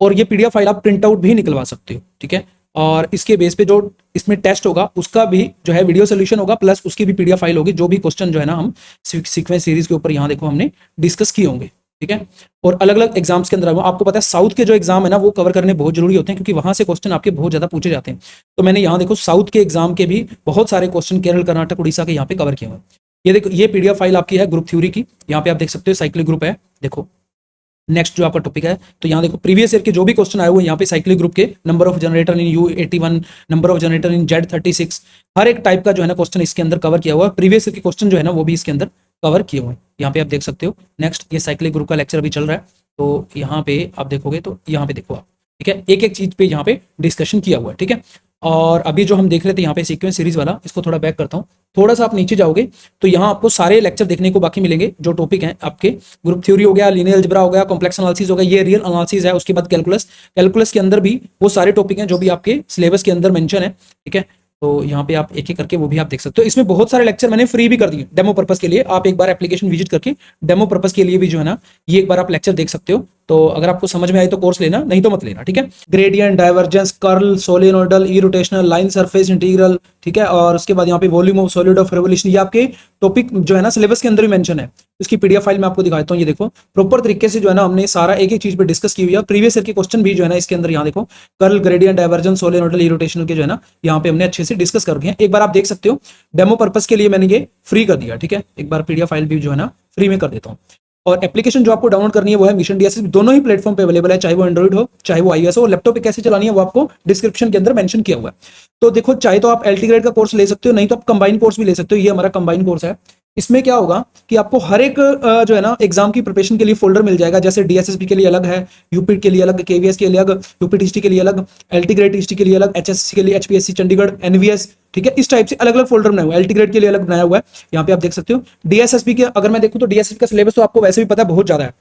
और ये पीडीएफ फाइल आप प्रिंट आउट भी निकलवा सकते हो। ठीक है, और इसके बेस पे जो इसमें टेस्ट होगा उसका भी जो है वीडियो सोल्यूशन होगा, प्लस उसकी भी पीडीएफ फाइल होगी, जो भी क्वेश्चन जो है ना हम सीक्वेंस सीरीज के ऊपर यहाँ देखो हमने डिस्कस किए होंगे। ठीक है, और अलग अलग एग्जाम्स के अंदर आपको पता है साउथ के जो एग्जाम है ना वो कवर करने बहुत जरूरी होते हैं, क्योंकि वहां से क्वेश्चन आपके बहुत ज्यादा पूछे जाते हैं। तो मैंने यहाँ देखो साउथ के एग्जाम के भी बहुत सारे क्वेश्चन केरल, कर्नाटक, उड़ीसा के यहाँ पे कवर किए हुए हैं। ये देखो, ये पीडीएफ फाइल आपकी है ग्रुप थ्योरी की, यहाँ पे आप देख सकते हो साइक्लिक ग्रुप है। देखो नेक्स्ट जो आपका टॉपिक है, तो यहाँ देखो प्रीवियस ईयर के जो भी क्वेश्चन आए हुए हैं यहाँ पे साइक्लिक ग्रुप के, number of generator in U81, number of generator in Z36, हर एक टाइप का जो है ना क्वेश्चन इसके अंदर कवर किया हुआ है। प्रीवियस ईयर के क्वेश्चन जो है ना वो भी इसके अंदर कवर किए हुए हैं, यहाँ पे आप देख सकते हो। नेक्स्ट, ये साइक्लिक ग्रुप का लेक्चर अभी चल रहा है। तो यहाँ पे आप देखोगे तो यहाँ पे देखो आप, ठीक है, एक एक चीज पे यहाँ पे डिस्कशन किया हुआ है, ठीक है। और अभी जो हम देख रहे थे यहाँ पे सीक्वेंस सीरीज वाला, इसको थोड़ा बैक करता हूँ, थोड़ा सा आप नीचे जाओगे तो यहाँ आपको सारे लेक्चर देखने को बाकी मिलेंगे जो टॉपिक हैं आपके। ग्रुप थ्योरी हो गया, लीनियर अलजेब्रा हो गया, कॉम्प्लेक्स एनालिसिस हो गया, ये रियल एनालिसिस है। उसके बाद कैलकुलस, कैलकुलस के अंदर भी वो सारे टॉपिक हैं जो भी आपके सिलेबस के अंदर मेंशन है, ठीक है। तो यहाँ पे आप एक एक करके वो भी आप देख सकते हो। इसमें बहुत सारे लेक्चर मैंने फ्री भी कर दिए डेमो पर्पस के लिए। आप एक बार एप्लीकेशन विजिट करके डेमो पर्पस के लिए भी जो है ना, ये एक बार आप लेक्चर देख सकते हो। तो अगर आपको समझ में आए तो कोर्स लेना, नहीं तो मत लेना, ठीक है। Gradient, divergence, curl, solenoidal, irrotational, line surface integral, ठीक है। और उसके बाद यहाँ पे volume of solid of revolution, ये आपके टॉपिक जो है ना सिलेबस के अंदर भी मेंशन है। इसकी पीडीएफ फाइल मैं आपको दिखाता हूँ। ये देखो प्रॉपर तरीके से जो है ना हमने सारा एक एक चीज पे डिस्कस की हुई है। प्रीवियस ईयर के क्वेश्चन भी जो है ना इसके अंदर यहाँ देखो, curl, gradient, divergence, solenoidal, irrotational के जो है ना यहाँ पे हमने अच्छे से डिस्कस कर रखे हैं। एक बार आप देख सकते हो, डेमो पर्पस के लिए मैंने ये फ्री कर दिया, ठीक है। एक बार पीडीएफ फाइल भी जो है ना फ्री में कर देता हूँ। और एप्लीकेशन जो आपको डाउनलोड करनी है वो है मिशन डीएसएस, दोनों ही प्लेटफॉर्म पे अवेलेबल है, चाहे वो एंड्रॉइड हो चाहे वो आईओएस हो। लैपटॉप पे कैसे चलानी है वो आपको डिस्क्रिप्शन के अंदर मेंशन किया हुआ है। तो देखो, चाहे तो आप एलटी ग्रेड का कोर्स ले सकते हो, नहीं तो आप कंबाइन कोर्स भी ले सकते हो। ये हमारा कंबाइन कोर्स है। इसमें क्या होगा कि आपको हर एक जो है ना एग्जाम की प्रिपरेशन के लिए फोल्डर मिल जाएगा। जैसे डीएसएसबी के लिए अलग है, यूपी के लिए अलग, केवीएस के लिए अलग, यूपी टीएसटी के लिए अलग, एलटी ग्रेड टीएसटी के लिए अलग, एचएससी के लिए, एचपीएससी चंडीगढ़, एनवीएस, ठीक है। इस टाइप से अलग अलग फोल्डर बनाया हुआ है। एलटी ग्रेड के लिए अलग बनाया हुआ है, यहाँ पे आप देख सकते हो। डीएसएसबी के अगर मैं देखूं तो डीएसएसबी का सिलेबस तो आपको वैसे भी पता है, बहुत ज्यादा है,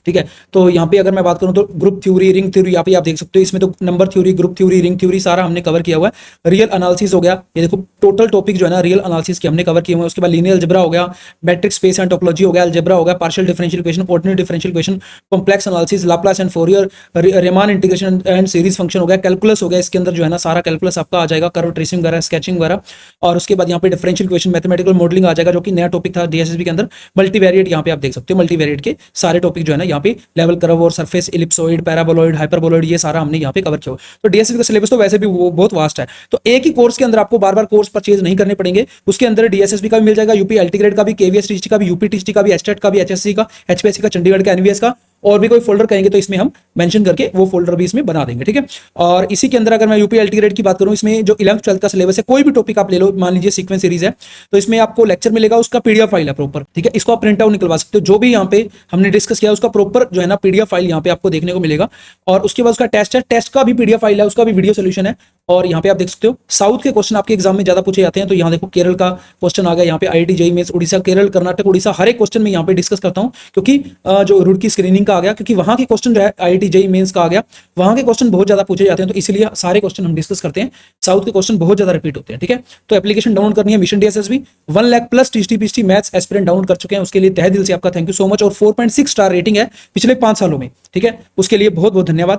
ठीक है। तो यहाँ पे अगर मैं बात करूं तो ग्रुप थ्योरी, रिंग थ्योरी, यहाँ पे आप देख सकते हो। इसमें तो number theory, group theory, ring theory सारा हमने कवर किया हुआ है। रियल एनालिसिस हो गया, ये देखो टोटल टॉपिक जो है ना रियल एनालिसिस के हमने कवर किए हुए हैं। उसके बाद लीनियर अलजेब्रा हो गया, मैट्रिक्स स्पेस एंड टोपोलॉजी हो गया, अलजेब्रा हो गया, partial differential equation, ordinary differential equation, complex analysis, Laplace and Fourier, Riemann integration and series function हो गया, कैलकुलस हो गया। इसके अंदर जो है ना सारा कैलकुलस आपका आ जाएगा, कर्व ट्रेसिंग वगैरह, स्केचिंग वगैरह। और उसके बाद यहाँ पे डिफरेंशियल इक्वेशन, मैथमेटिकल मॉडलिंग आ जाएगा, जो कि नया टॉपिक था डीएसएसबी के अंदर। मल्टीवेरिएट यहाँ पे आप देख सकते हो, मल्टीवेरिएट के सारे टॉपिक जो है ना यहाँ पे लेवल कर्व और सरफेस, इलिप्सोइड, पैराबोलॉइड, हाइपरबोलॉइड, ये सारा हमने यहाँ पे कवर किया हुआ है। तो डीएसएसबी का सिलेबस तो वैसे भी वो बहुत वास्ट है। तो एक ही कोर्स के अंदर आपको बार बार कोर्स परचेज नहीं करने पड़ेंगे। उसके अंदर डीएसएसबी का भी मिल जाएगा, यूपी एलटी ग्रेड का भी, केवीएस टीएसटी का भी, यूपी टीएसटी का भी, एचटेट का भी, एचएससी का, एचपीएससी का, चंडीगढ़ का, एनवीएस का, और भी कोई फोल्डर कहेंगे तो इसमें हम मेंशन करके वो फोल्डर भी इसमें बना देंगे, ठीक है। और इसी के अंदर अगर मैं यूपी एलटी ग्रेड की बात करूं, इसमें जो 11th 12th का सिलेबस है, कोई भी टॉपिक आप ले लो, मान लीजिए सीक्वेंस सीरीज है, तो इसमें आपको लेक्चर मिलेगा, उसका पीडीएफ फाइल है प्रॉपर, ठीक है। इसको आप प्रिंट आउट निकलवा सकते हो। जो भी यहाँ पे हमने डिस्कस किया उसका प्रॉपर जो है ना पीडीएफ फाइल यहाँ पे आपको देखने को मिलेगा। और उसके बाद उसका टेस्ट है, टेस्ट का भी पीडीएफ फाइल है, उसका भी वीडियो सोल्यूशन है। और यहाँ पे आप देख सकते हो साउथ के क्वेश्चन आपके एग्जाम में ज्यादा पूछे जाते हैं। तो यहाँ देखो केरल का क्वेश्चन आ गया, यहाँ पे IIT JEE mains, Orissa, Kerala, Karnataka, Orissa, हर एक क्वेश्चन में यहाँ पे डिस्कस करता हूँ। क्योंकि जो रुड़की स्क्रीनिंग का आ गया, क्योंकि वहां के क्वेश्चन जो है आईआईटी जेईई मेंस का आ गया, वहां के क्वेश्चन बहुत ज्यादा पूछे जाते हैं। तो इसलिए सारे क्वेश्चन हम डिस्कस करते हैं, साउथ के क्वेश्चन बहुत ज्यादा रिपीट होते हैं, ठीक है। तो एप्लीकेशन डाउनलोड करनी है mission DSSB, 1 lakh plus TST PhD maths aspirant download कर चुके हैं, उसके लिए तहे दिल से आपका थैंक यू सो मच। और 4.6 स्टार रेटिंग है पिछले 5 सालों में, ठीक है, उसके लिए बहुत बहुत धन्यवाद।